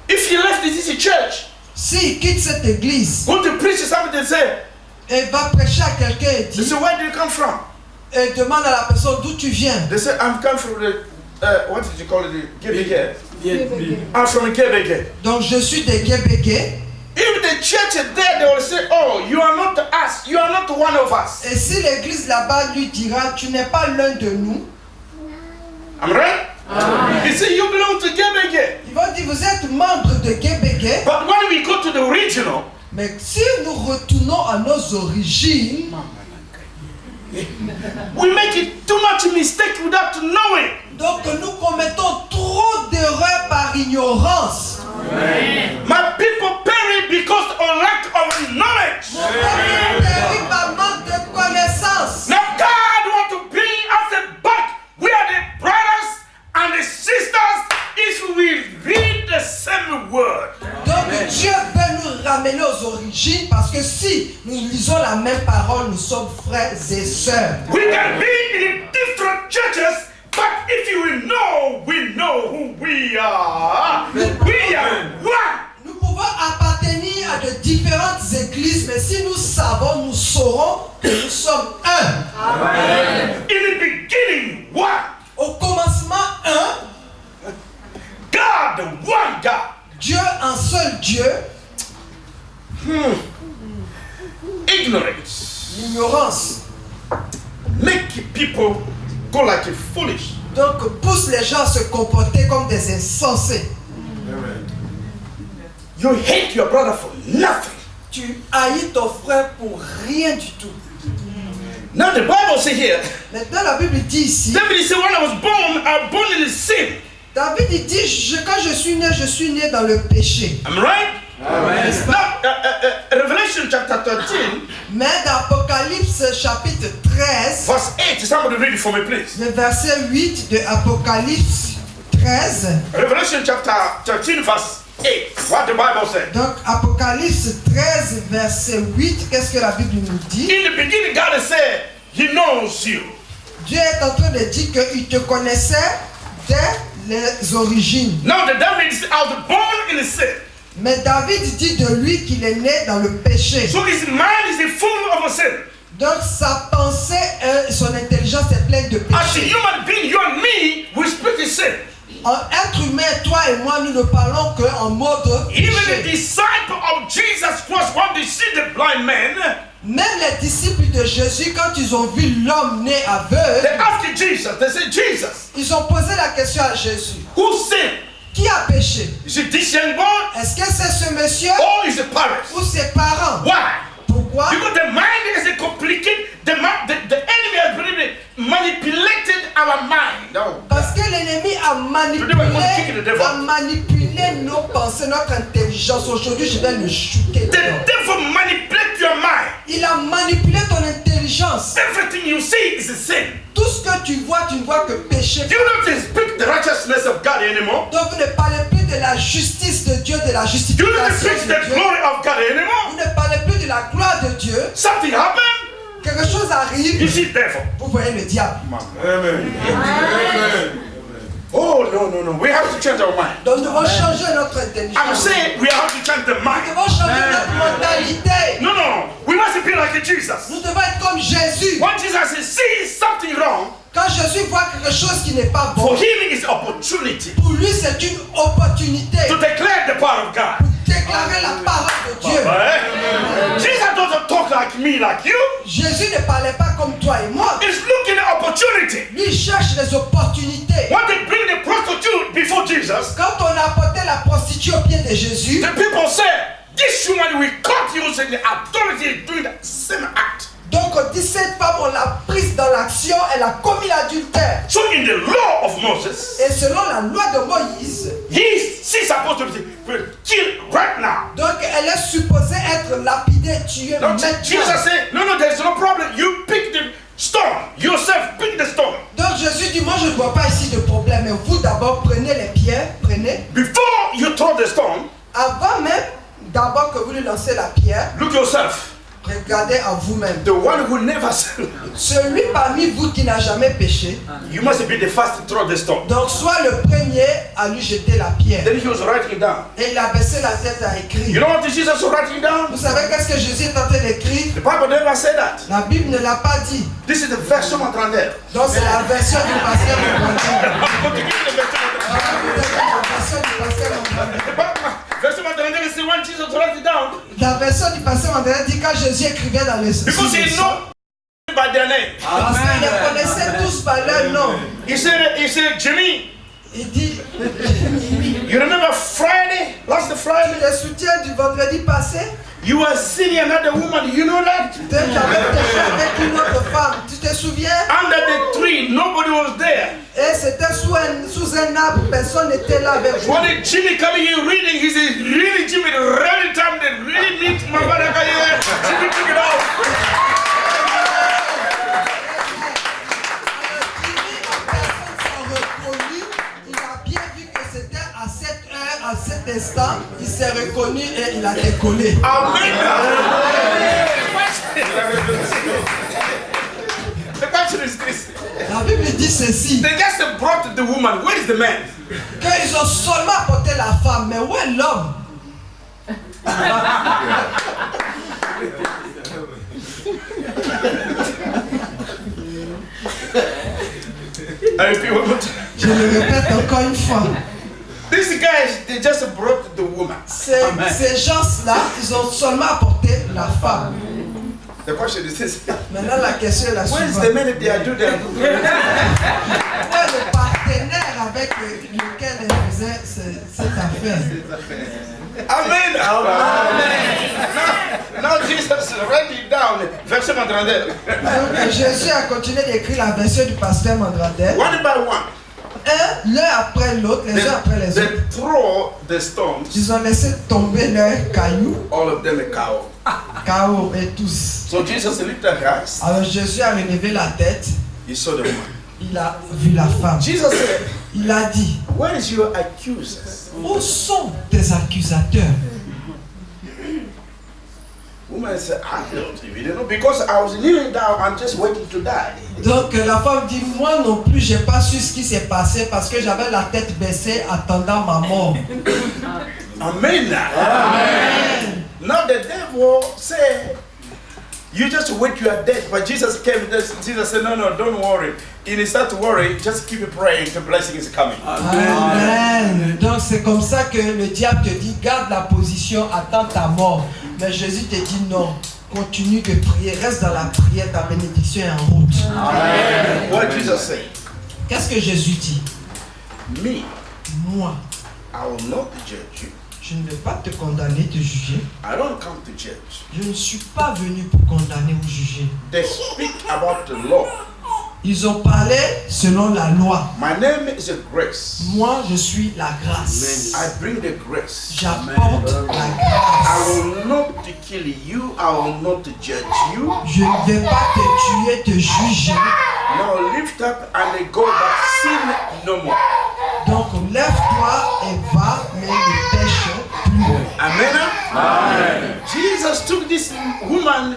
if he left this church, s'il quitte cette église go to preach to somebody and say, et va prêcher à quelqu'un et they dit, say, where did you come from? et demande à la personne d'où tu viens. They say, I'm come from the, what did you call it? Gebeke. Bien. I'm from Gebeke. Donc je suis des Guébégués. If the church is there, they will say, oh, you are not us. You are not one of us. Et si l'église là-bas lui dira, tu n'es pas l'un de nous, I'm right? He said, you belong to Gebeke. ils vont dire, vous êtes membre de Guébégué, But when we go to the regional, mais si nous retournons à nos origines, we make it too much mistake without knowing. donc nous commettons trop d'erreurs par ignorance. My people perish because of lack of knowledge. Mon peuple périt par manque de connaissance. Now God wants to bring us back. We are the brothers and the sisters if we read the same word. Donc Dieu veut nous ramener aux origines parce que si nous lisons la même parole, nous sommes frères et sœurs. We can be in different churches, but if you know, we know who we are. We are one. Nous pouvons appartenir à de différentes églises, mais si nous savons, nous saurons que nous sommes un. In the beginning, one. Au commencement, un. God, the one God. Dieu, un seul Dieu. Ignorance L'ignorance. make people go like a foolish. Donc pousse les gens à se comporter comme des insensés. You hate your brother for nothing. Tu haïs ton frère pour rien du tout. Now the Bible says here, Maintenant la Bible dit ici, David said, when I was born in the sin. David il dit, quand je suis né dans le péché. Am I right? Amen. Now, Revelation chapter 13, Mais dans Apocalypse chapitre 13, verse 8, somebody read it for me, please. le verset 8 de Apocalypse 13, Revelation chapter 13, verse 8, what the Bible said. donc Apocalypse 13, verset 8, qu'est-ce que la Bible nous dit? In the beginning, God said, He knows you. Dieu est en train de dire qu'il te connaissait dès les origines. Now, the David is out born in the sin. Mais David dit de lui qu'il est né dans le péché. So his mind is full of sin. Donc sa pensée, son intelligence est pleine de As a péché. human being, you and me, we speak the sin. En être humain, toi et moi, nous ne parlons qu'en mode Even the péché. disciple of Jesus Christ, when they see the blind man, Même les disciples de Jésus, quand ils ont vu l'homme né they aveugle, asked Jesus, they said, Jesus, ils ont posé la question à Jésus. who sinned? Qui a péché? Is it this young boy Est-ce que c'est ce monsieur or is it parents? ou ses parents? Why? Pourquoi? Because the mind is complicated. The enemy has really manipulated our mind. Oh. Parce que l'ennemi a manipulé nos pensées, notre intelligence. Aujourd'hui, je vais le shooter. The devil manipulates your mind. Il a manipulé ton intelligence. Everything you see is a sin. Tout ce que tu ne vois que péché. You don't speak the righteousness of God anymore. Donc vous ne parlez plus de la justice de Dieu, de la You justification don't de preach the Dieu. glory of God anymore. Vous ne parlez plus de la gloire de Dieu. Something happened. Quelque chose You arrive. see devil. Vous voyez le diable. Amen. Amen. Oh no. We have to change our mind. Donc nous devons changer notre I'm intelligence. saying we have to change the Nous mind. devons changer notre mentalité. No. We must be like Jesus. Nous devons être comme Jésus. When Jesus sees something wrong, Quand Jésus voit quelque chose qui n'est pas for bon, him is opportunity pour lui c'est une opportunité to declare the power of God. pour déclarer la parole de Dieu. Eh? Jesus doesn't talk like me, like you. Jésus ne parlait pas comme toi et moi. He's looking at opportunity. Lui il cherche les opportunités. When they bring the prostitute before Jesus, Quand on a apporté la prostituée au pied de Jésus, the people say, this woman we caught using the authority doing the same act. donc 17 femmes, on l'a prise dans l'action, elle a commis l'adultère. So in the law of Moses, Et selon la loi de Moïse, she's supposed to be killed right now. donc elle est supposée être lapidée, tuée No, maintenant. Jesus said, no, there's no problem. You pick the stone. Yourself pick the stone. Donc Jésus dit, moi je ne vois pas ici de problème, mais vous d'abord prenez les pierres, prenez. Before you throw the stone, Avant même, d'abord que vous lui lancez la pierre, look yourself. regardez à vous-même. The one who never sinned. Celui parmi vous qui n'a jamais péché, You must be the first to throw the stone. donc soit le premier à lui jeter la pierre. Then he was writing down. Et il a baissé la tête à You écrire. know what Jesus was writing down? Vous savez qu'est-ce que Jésus est en train d'écrire? The Bible never said that. La Bible ne l'a pas dit. This is the version of Trandel. Donc c'est la version du pasteur Mondani. I'm going to give you the version of Trandel. La version du pasteur Mondani. The Bible, version of Trandel is when Jesus wrote it down. La version du pasteur Mondani dit quand Jésus écrivait dans les Because he know by their name. parce qu'il les connaissait tous par leur nom. He said, Jimmy, Il dit, you remember from Friday? Tu te souviens du vendredi passé? You were seeing another woman, you know that? Tu avais péché avec une autre femme. Tu te souviens? Under the tree, nobody was there. Et c'était sous un arbre, personne n'était là avec vous. When did Jimmy coming in reading, he said, really Jimmy, the really time they really meet my brother. Jimmy took it out. À cet instant, il s'est reconnu et il a décollé. Amen. The question is this. La Bible dit ceci. They just brought the woman. Where is the man? Qu'ils ont seulement apporté la femme, mais où est l'homme? I repeat one more time. Je le répète encore une fois. These guys, they just brought the woman. Ces gens-là, ils ont seulement apporté la femme. The question is this. Maintenant, la question est la Where is suivante. the man that they are doing that? Où est le partenaire avec lequel elle faisait cette affaire? Amen. Now Jesus write it down. Verset Mandradel. Donc, Jésus a continué d'écrire la version du pasteur Mandradel. One by one. L'un après l'autre, les uns après les autres. They throw the stones. Ils ont laissé tomber leurs cailloux, All of them a cow. chaos et tous. So Jesus lifted her eyes. Alors Jésus a relevé la tête, He saw the woman. il a vu la femme. Jesus said, Il a dit, where is your accusers? où sont tes accusateurs? Woman said, I don't even know because I was kneeling down and just waiting to die. Donc la femme dit, moi non plus, j'ai pas su ce qui s'est passé parce que j'avais la tête baissée attendant ma mort. Amen. Amen. Now the devil said, you just wait, you are dead. But Jesus came, Jesus said, no, don't worry. And he started to worry, just keep praying, the blessing is coming. Amen. Donc c'est comme ça que le diable te dit, garde la position, attends ta mort. Mais Jésus te dit non, continue de prier, reste dans la prière, ta bénédiction est en route. Amen. What did Jesus say? Qu'est-ce que Jésus dit? Me, Moi, I will not judge you. je ne vais pas te condamner, te juger. I don't come to judge. Je ne suis pas venu pour condamner ou juger. They speak about the law. Ils ont parlé selon la loi. My name is Grace. Moi, je suis la grâce. I bring the grace. J'apporte la I grâce. will not kill you. I will not judge you. Je ne vais pas te tuer, te juger. Now lift up and go, but sin no more. Donc, lève-toi et va, mais ne pêche plus. Amen. Amen. Jesus took this woman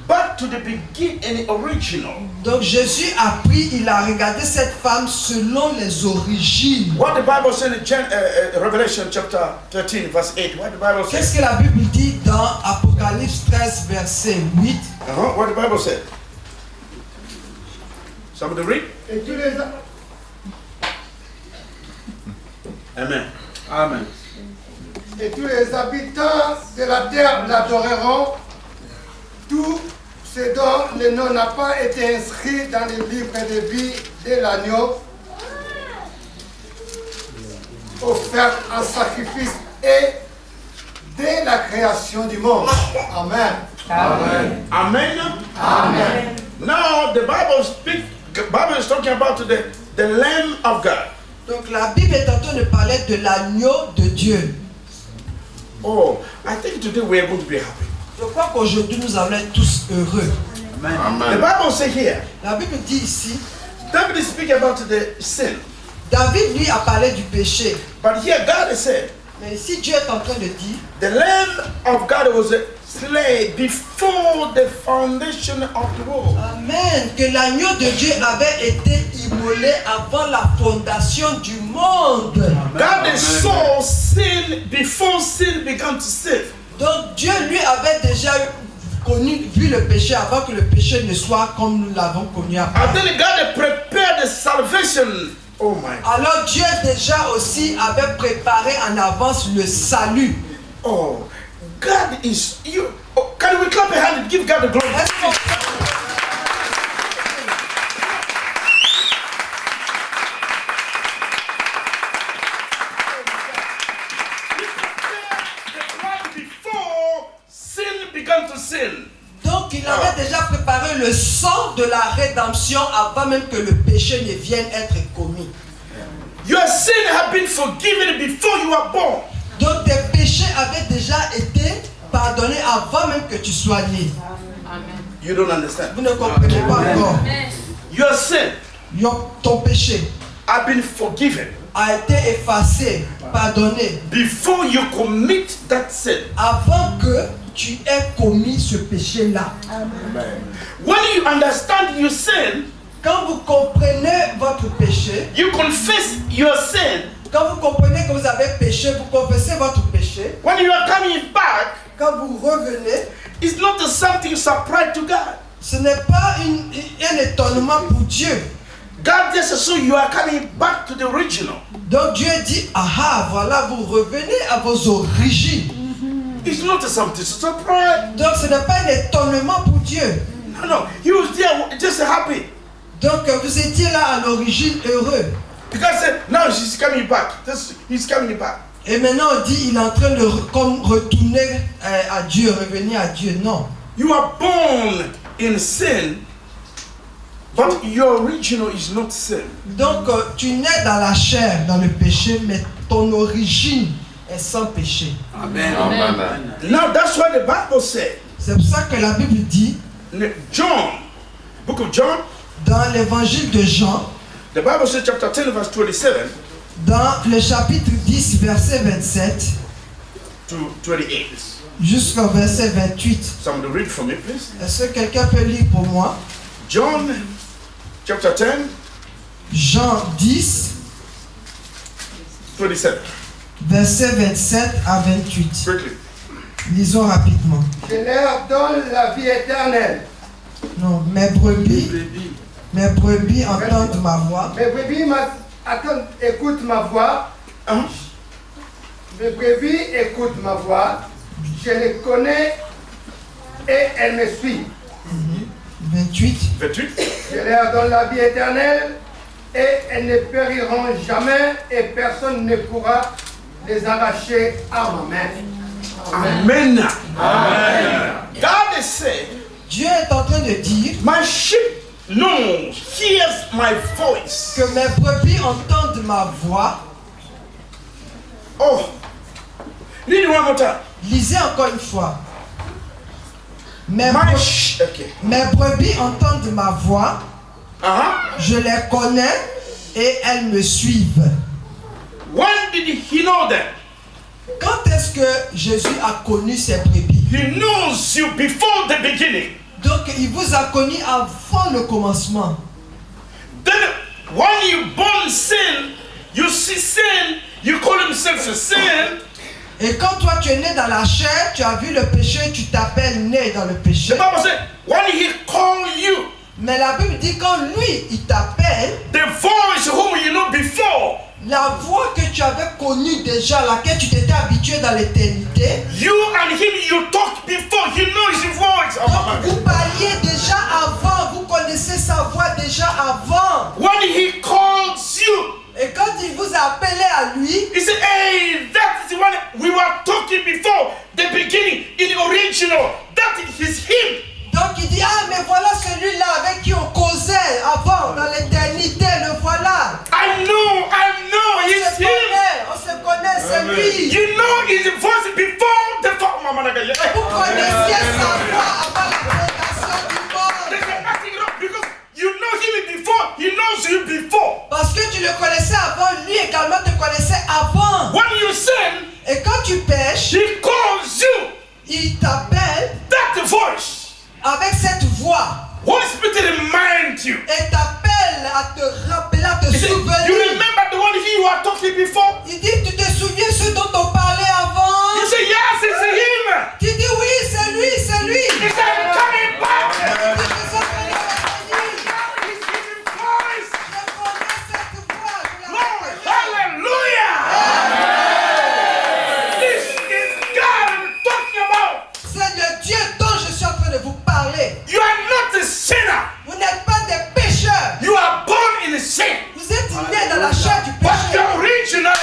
back to the beginning, original. Donc, Jésus a pris, il a regardé cette femme selon les origines. What the Bible said in Revelation chapter 13, verse 8. What the Bible says? Qu'est-ce que la Bible dit dans Apocalypse 13, verset 8? What the Bible said? Somebody read? Amen. Amen. Et tous les habitants de la terre l'adoreront, tout ce dont le nom n'a pas été inscrit dans le livre de vie de l'agneau, offert en sacrifice et dès la création du monde. Amen. Amen. Amen. Amen. Now the Bible is talking about the Lamb of God. Donc la Bible est en train de parler de l'agneau de Dieu. Oh, I think today we are going to be happy. Je crois qu'aujourd'hui nous allons être tous heureux. The Bible says here, La Bible dit ici, David is speaking about the sin. David lui a parlé du péché. But here God said, Mais ici Dieu est en train de dire, the Lamb of God was slain before the foundation of the world. Amen, que l'agneau de Dieu avait été immolé avant la fondation du monde. God saw sin before sin began to sin. Donc Dieu lui avait déjà vu le péché avant que le péché ne soit comme nous l'avons connu And après. then God prepared the salvation. Oh my. Alors Dieu déjà aussi avait préparé en avance le salut. Oh, God is you. Oh, can we clap a hand and give God the glory? Est-ce qu'on- sin. Donc il avait déjà préparé le sang de la rédemption avant même que le péché ne vienne être commis. Your sin had been forgiven before you were born. Donc tes péchés avaient déjà été pardonnés avant même que tu sois né. You don't understand. Vous ne comprenez pas encore. Your sin Ton péché had been forgiven a été effacé, pardonné, before you commit that sin. avant que tu aies commis ce péché-là. When you understand your sin, Quand vous comprenez votre péché, you confess your sin. quand vous comprenez que vous avez péché, vous confessez votre péché. When you are coming back, Quand vous revenez, it's not something surprise to God. ce n'est pas un étonnement pour Dieu. God just assumes you are coming back to the original. Donc Dieu dit, ah voilà, vous revenez à vos origines. It's not something surprise. Donc ce n'est pas un étonnement pour Dieu. No, no. He was there just happy. Donc vous étiez là à l'origine heureux. Because now she's coming back. He's coming back. Et maintenant on dit, il est en train de retourner à Dieu, revenir à Dieu. Non. You are born in sin, but your original is not sin. Donc tu nais dans la chair, dans le péché, mais ton origine est sans péché. Amen. Now that's what the Bible said. C'est pour ça que la Bible dit, John, book of John, dans l'évangile de Jean, the Bible says chapter 10 verse 27 dans le chapitre 10, verset 27, to 28. jusqu'au verset 28. Somebody read for me, please. Est-ce que quelqu'un peut lire pour moi? John chapter 10, Jean 10, 27. verset 27 à 28. Quickly. Lisons rapidement. Je leur donne la vie éternelle. Non, mes brebis entendent ma voix. Mes brebis écoutent ma voix. Hein? Mes brebis écoutent ma voix. Je les connais et elles me suivent. 28. 28. Je leur donne la vie éternelle et elles ne périront jamais et personne ne pourra les arracher à ma main. Amen. Amen. God is saying, Dieu est en train de dire my sheep knows, hears my voice. que mes brebis entendent ma voix. Oh, read it one more time. Lisez encore une fois. Mes brebis entendent ma voix. Je les connais et elles me suivent. When did he know them? Quand est-ce que Jésus a connu ses brebis? He knows you before the beginning. Donc il vous a connu avant le commencement. Then when you born sin, you see sin, you call himself a sin. Et quand toi tu es né dans la chair, tu as vu le péché, tu t'appelles né dans le péché. The Bible says, when he called you, Mais la Bible dit quand lui il t'appelle, the voice whom you know before, la voix que tu avais connue déjà, laquelle tu t'étais habitué dans l'éternité, you and him, you talked before, he knows your voice. donc vous parliez déjà avant, vous connaissez sa voix déjà avant. When he calls you, Et quand il vous a appelé à lui, he said, hey, that is the one we were talking before, the beginning, in the original. That is him. donc il dit, ah mais voilà celui-là avec qui on causait avant, dans l'éternité, le voilà. I know, it's him. On se connaît, c'est lui. You know his voice before the fall. Vous connaissiez sa voix avant la fondation du monde. Because you know him before, he knows you before. Parce que tu le connaissais avant, lui également te connaissait avant. When you sin, Et quand tu pêches, he calls you. il t'appelle That voice. avec cette voix. Holy Spirit remind you. Et t'appelle à te rappeler, à te He said, souvenir. you remember the one you were talking before? Il dit, tu te souviens ce dont on parlait avant? You say, yes, it's him. Tu dis, oui, c'est lui, c'est lui. He said, I'm coming back. Il dit, je suis en train de revenir. He's giving voice. Je connais cette voix. Je la Glory. reconnais. Hallelujah. This is God I'm talking about. C'est le Dieu dont je suis en train de vous parler. You are not a sinner. Vous n'êtes pas des pécheurs. You are born in sin. Vous êtes nés dans la chair du But péché. your original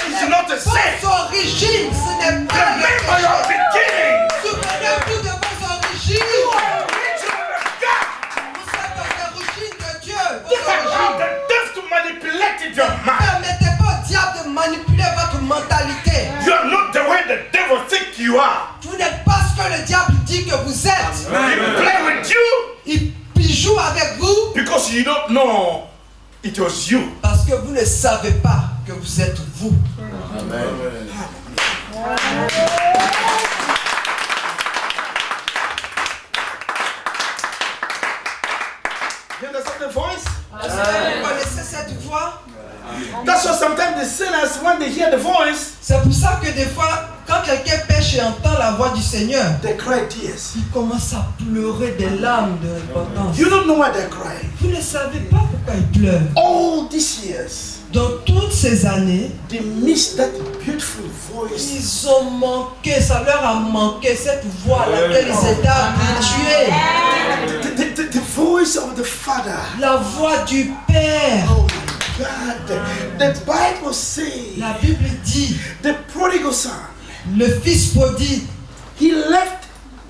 Quittez votre mentalité. You are not the way the devil think you are. Vous n'êtes pas ce que le diable dit que vous êtes. He play with you Il joue avec vous because you don't know it was you. parce que vous ne savez pas que vous êtes vous. You understand the voice? Vous connaissez cette voix? That's why sometimes the sinners, when they hear the voice, C'est pour ça que des fois, quand quelqu'un pêche et entend la voix du Seigneur, they cry tears. il commence à pleurer des larmes de repentance. You don't know why they cry. Vous ne savez pas pourquoi il pleure. All these years, Dans toutes ces années, they missed that beautiful voice. ils ont manqué, ça leur a manqué cette voix à laquelle ils étaient habitués. The voice of the Father. La voix du Père. Oh my God. The Bible says La Bible dit, the prodigal son, le fils prodigue, he left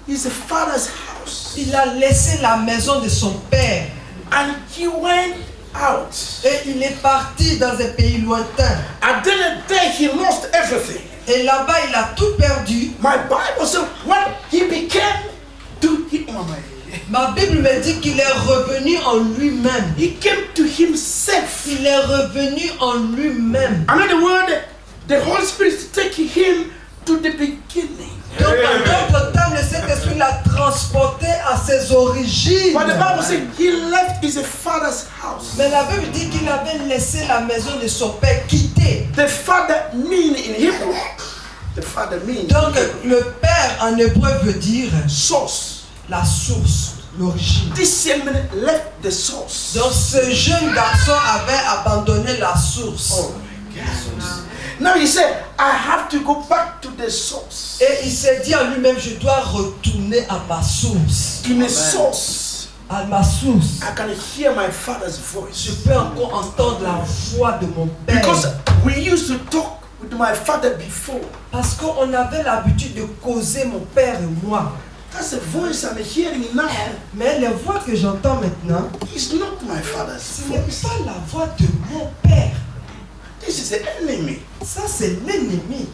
his father's house il a laissé la maison de son père and he went out. et il est parti dans un pays lointain. And then there he lost everything. Et là-bas, il a tout perdu. My Bible says when he became to him, Ma Bible me dit qu'il est revenu en lui-même. he came to himself. Il est revenu en lui-même. Another word, the Holy Spirit is taking him to the beginning. Donc, en d'autres termes, le Saint-Esprit l'a transporté à ses origines. But the Bible says he left his father's house. Mais la Bible dit qu'il avait laissé la maison de son père, quitté. The father mean in Hebrew. The father mean. Donc, le père en hébreu veut dire Source. la source, l'origine. This young man left the source. Donc, ce jeune garçon avait abandonné la source. Oh my God. Now he said, I have to go back to the source. Et il s'est dit à lui-même, je dois retourner à ma source. To the source. À ma source. I can hear my father's voice. Je peux encore entendre la voix de mon père. Because we used to talk with my father before. Parce qu'on avait l'habitude de causer, mon père et moi. That's the voice I'm hearing now. Mais les voix que j'entends maintenant, It's not my father's ce n'est voice. pas la voix de mon père. This is the enemy. Ça, c'est l'ennemi.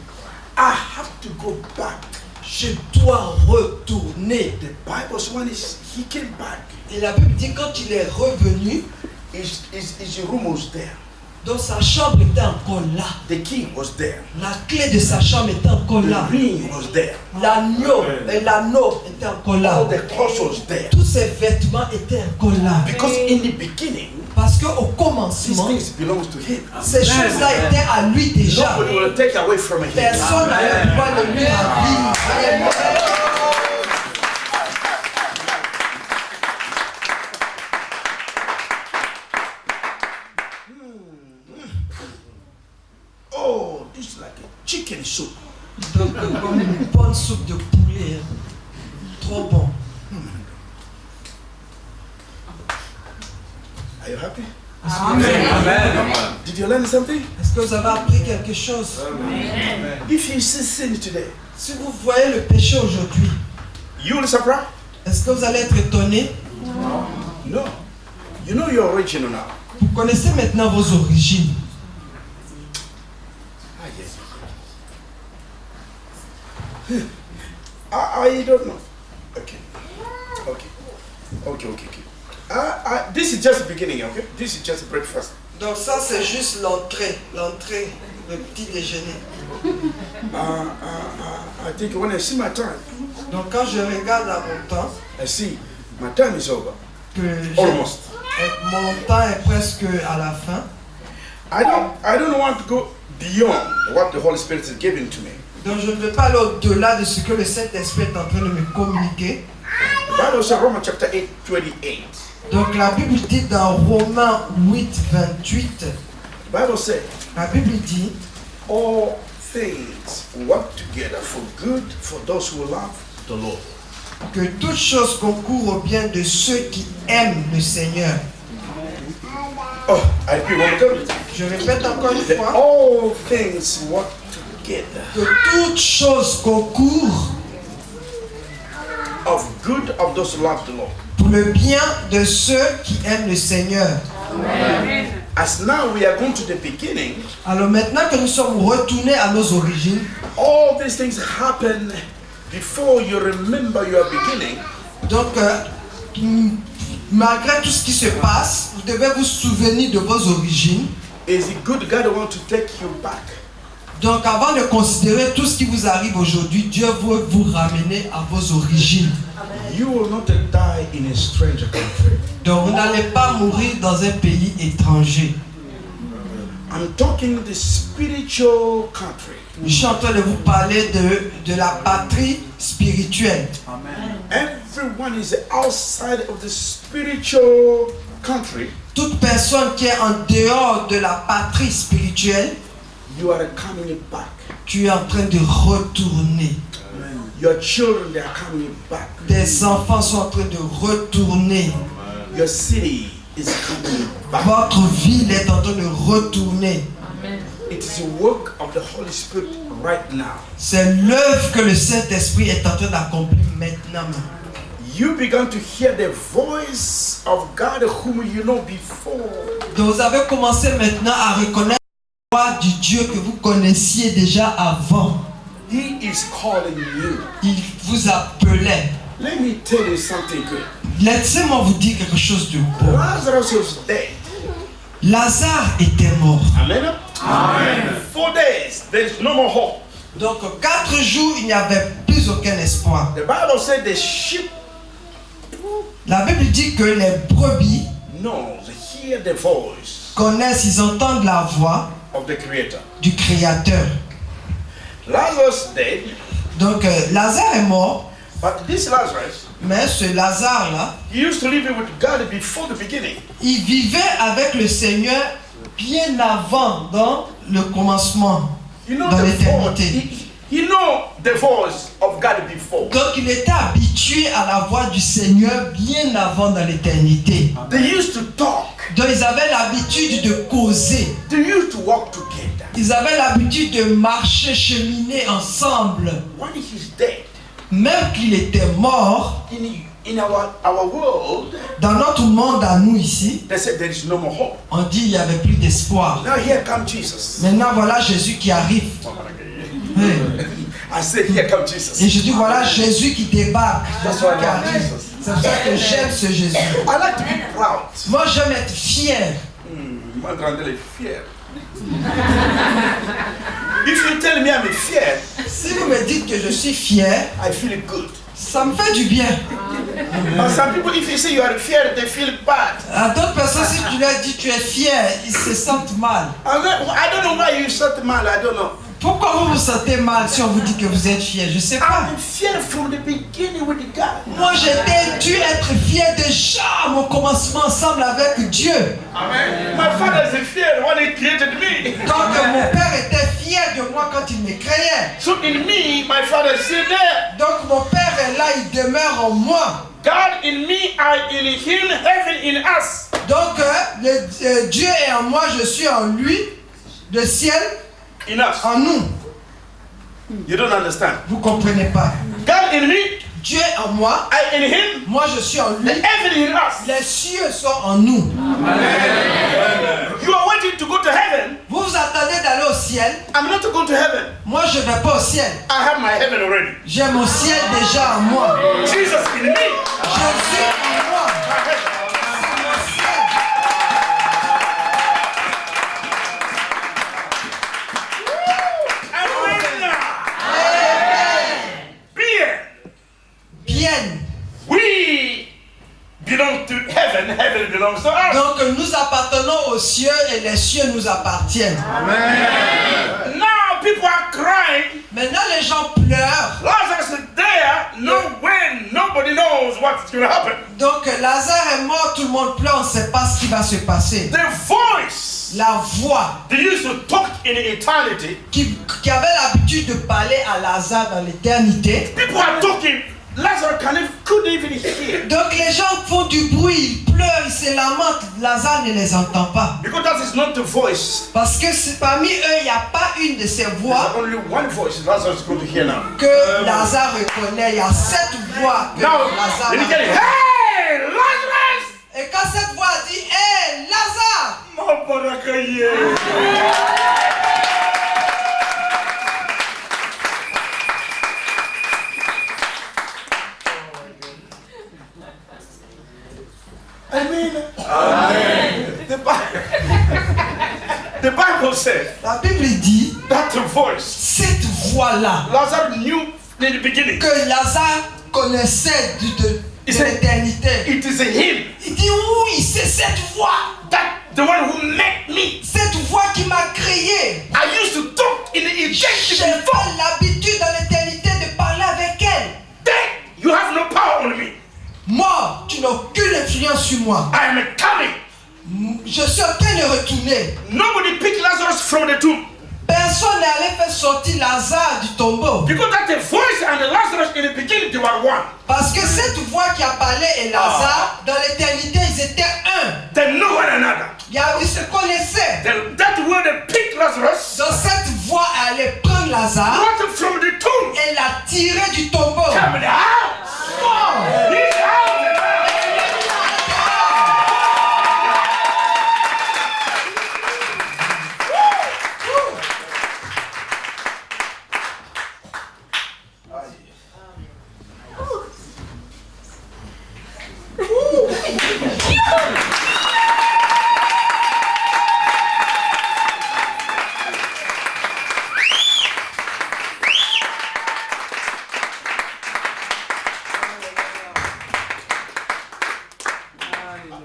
I have to go back. Je dois retourner. The Bible says when he came back, Et la Bible dit quand il est revenu, his room was there. donc sa chambre était encore là. The key was there. La clé de sa chambre était encore The là. ring was there. L'anneau était encore là. All the clothes was there. Tous ses vêtements étaient encore là. Because in the beginning, Parce qu'au these commencement, things belongs to him. ces choses-là étaient à lui déjà. Nobody will take away from him. Personne n'avait pouvoir de lui ravir. Alléluia. Oh, this is like a chicken soup. Donc, comme une bonne soupe de poulet. Hein. Trop bon. Are you happy? Amen. Did you learn something? Est-ce que vous avez appris quelque chose? If you see sin today, Si vous voyez le péché aujourd'hui, you will surprise? est-ce que vous allez être étonné? No. You know your origin now. Vous connaissez maintenant vos origines. Ah, yes. I don't know. Okay. This is just the beginning, okay? This is just breakfast. Donc ça c'est juste l'entrée, le petit déjeuner. I think when I see my time, Donc quand je regarde à mon temps, I see my time is over. que Almost. mon temps est presque à la fin. I don't want to go beyond what the Holy Spirit is giving to me. Donc je ne vais pas aller au-delà de ce que le Saint-Esprit est en train de me communiquer. The Bible says Romans chapter 8, 28. Donc la Bible dit dans Romains 8, 28, The Bible says, la Bible dit all things work together for good for those who love the Lord. que toutes choses concourent au bien de ceux qui aiment le Seigneur. Oh, I repeat one more time. Je répète encore une That fois, all things work together que toutes choses concourent of good of those who love the Lord. pour le bien de ceux qui aiment le Seigneur. as now we are going to the beginning, Alors maintenant que nous sommes retournés à nos origines, all these things happen before you remember your beginning. donc malgré tout ce qui se passe, vous devez vous souvenir de vos origines. Is it good God want to take you back? Donc avant de considérer tout ce qui vous arrive aujourd'hui, Dieu veut vous ramener à vos origines. You will not die in a stranger country. Donc vous n'allez pas mourir dans un pays étranger. I'm talking the spiritual country. Je suis en train de vous parler de la patrie spirituelle. Everyone is outside of the spiritual country. Toute personne qui est en dehors de la patrie spirituelle, You are coming back. tu es en train de retourner. Your children, they are coming back. Tes enfants sont en train de retourner. Your city is coming back. Votre ville est en train de retourner. It is a work of the Holy Spirit right now. C'est l'œuvre que le Saint-Esprit est en train d'accomplir maintenant. You began to hear the voice of God whom you know before. Donc vous avez commencé maintenant à reconnaître la voix du Dieu que vous connaissiez déjà avant. He is calling you. Il vous appelait. Let me tell you something good. Laissez-moi vous dire quelque chose de beau. Lazarus was dead. Lazare était mort. Amen. Amen. 4 days, there is no more hope. Donc 4 jours, il n'y avait plus aucun espoir. The Bible said the sheep La Bible dit que les brebis knows, hear the voice connaissent, ils entendent la voix of the Creator. du Créateur. Lazarus dead, Donc Lazare est mort, but this Lazarus, mais ce Lazare-là, he used to live with God before the beginning. il vivait avec le Seigneur bien avant, dans le commencement, You know dans the voice. l'éternité. He know the voice of God before. Donc il était habitué à la voix du Seigneur bien avant dans l'éternité. They used to talk. Donc ils avaient l'habitude de causer. They used to walk together. Ils avaient l'habitude de marcher, cheminer ensemble. When he's dead, Même qu'il était mort, in our world, dans notre monde à nous ici, they said there is no more hope. on dit il n'y avait plus d'espoir. Now here comes Jesus. Maintenant voilà Jésus qui arrive. Oui. I said here comes Jesus. Et je dis voilà Jésus qui débarque. That's Jésus why I qui love arrive. Jesus. C'est pour ça que j'aime ce Jésus. I like to be proud. Moi j'aime être fier. Mandrandel est fier. If you tell me I'm fier, Si vous me dites que je suis fier, I feel good. ça me fait du bien. But some people, if you say you are fier, they feel bad. À d'autres personnes, si tu leur dis tu es fier, ils se sentent mal. I don't know why you shut mal. I don't know. Pourquoi vous vous sentez mal si on vous dit que vous êtes fier? Je sais pas. I'm fier from the beginning with God. Moi j'étais dû être fier déjà à mon commencement ensemble avec Dieu. Amen. My father is fier when he created me. Donc mon père était fier de moi quand il me créait. So in me, my father is still there. Donc mon père est là, il demeure en moi. God in me, I in him, heaven in us. Donc Dieu est en moi, je suis en lui, le ciel In us. en nous. You don't understand. Vous comprenez pas. God in me, Dieu en moi, I in him, moi je suis en the lui. heaven in us. Les cieux sont en nous. You are waiting to go to heaven. Vous vous attendez d'aller au ciel. I'm not going to heaven. Moi je vais pas au ciel. I have my heaven already. J'ai mon ciel déjà en moi. Jesus in me. Jésus en moi. Bien. We belong to heaven. Heaven belongs to us. Donc nous appartenons aux cieux et les cieux nous appartiennent. Now people are crying. Maintenant les gens pleurent. Lazarus is there. No when. Nobody knows what's going to happen. Donc Lazare est mort, tout le monde pleure, on ne sait pas ce qui va se passer. The voice La voix they used to talk in eternity. qui avait l'habitude de parler à Lazare dans l'éternité. People are talking. Lazarus couldn't even hear. Donc les gens font du bruit, ils pleurent, ils se lamentent. Lazare ne les entend pas. Because that is not the voice. Parce que parmi eux, il n'y a pas une de ces voix There's only one voice Lazarus is going to hear now. que Lazare reconnaît. Il y a 7 voix que Now, Lazare let me tell you. reconnaît. Hey, Lazarus! Et quand cette voix a dit, hé, Lazare! Mon parakaye. Amen. The Bible says La Bible dit, that voice, cette voix-là, Lazarus knew in the beginning. que Lazare connaissait de l'éternité. It is him. Il dit, oui, c'est cette voix. That the one who made me. Cette voix qui m'a créé. I used to talk in the eternity J'ai before. pas l'habitude dans l'éternité de parler avec elle. Then you have no power on me. Moi, tu n'as aucune influence sur moi. I am coming. Je suis en train de retourner. Nobody picked Lazarus from the tomb. Personne n'est allé faire sortir Lazare du tombeau. Because that the voice and the Lazarus in the beginning they were one. Parce que cette voix qui a parlé et Lazare, dans l'éternité, ils étaient un. They know one another. Ils se connaissaient. That word they picked Lazarus. Donc cette voix allait prendre Lazare Brought him from the tomb. et l'a tiré du tombeau. Come out. Oh. He's out.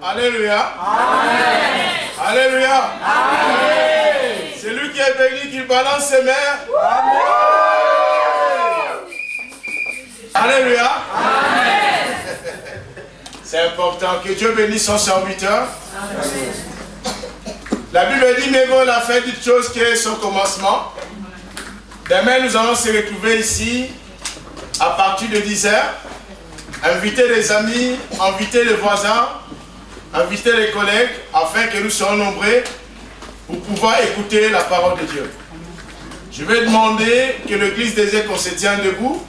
Alléluia. Amen. Alléluia. Amen. C'est lui qui est béni, qui balance ses mains. Amen. Alléluia. Amen. C'est important que Dieu bénisse son serviteur. Amen. La Bible dit, mais vaut la fin d'une chose qui est son commencement. Demain, nous allons se retrouver ici à partir de 10h. Inviter les amis, inviter les voisins, inviter les collègues, afin que nous soyons nombreux pour pouvoir écouter la parole de Dieu. Je vais demander que l'église des Échos se tienne debout.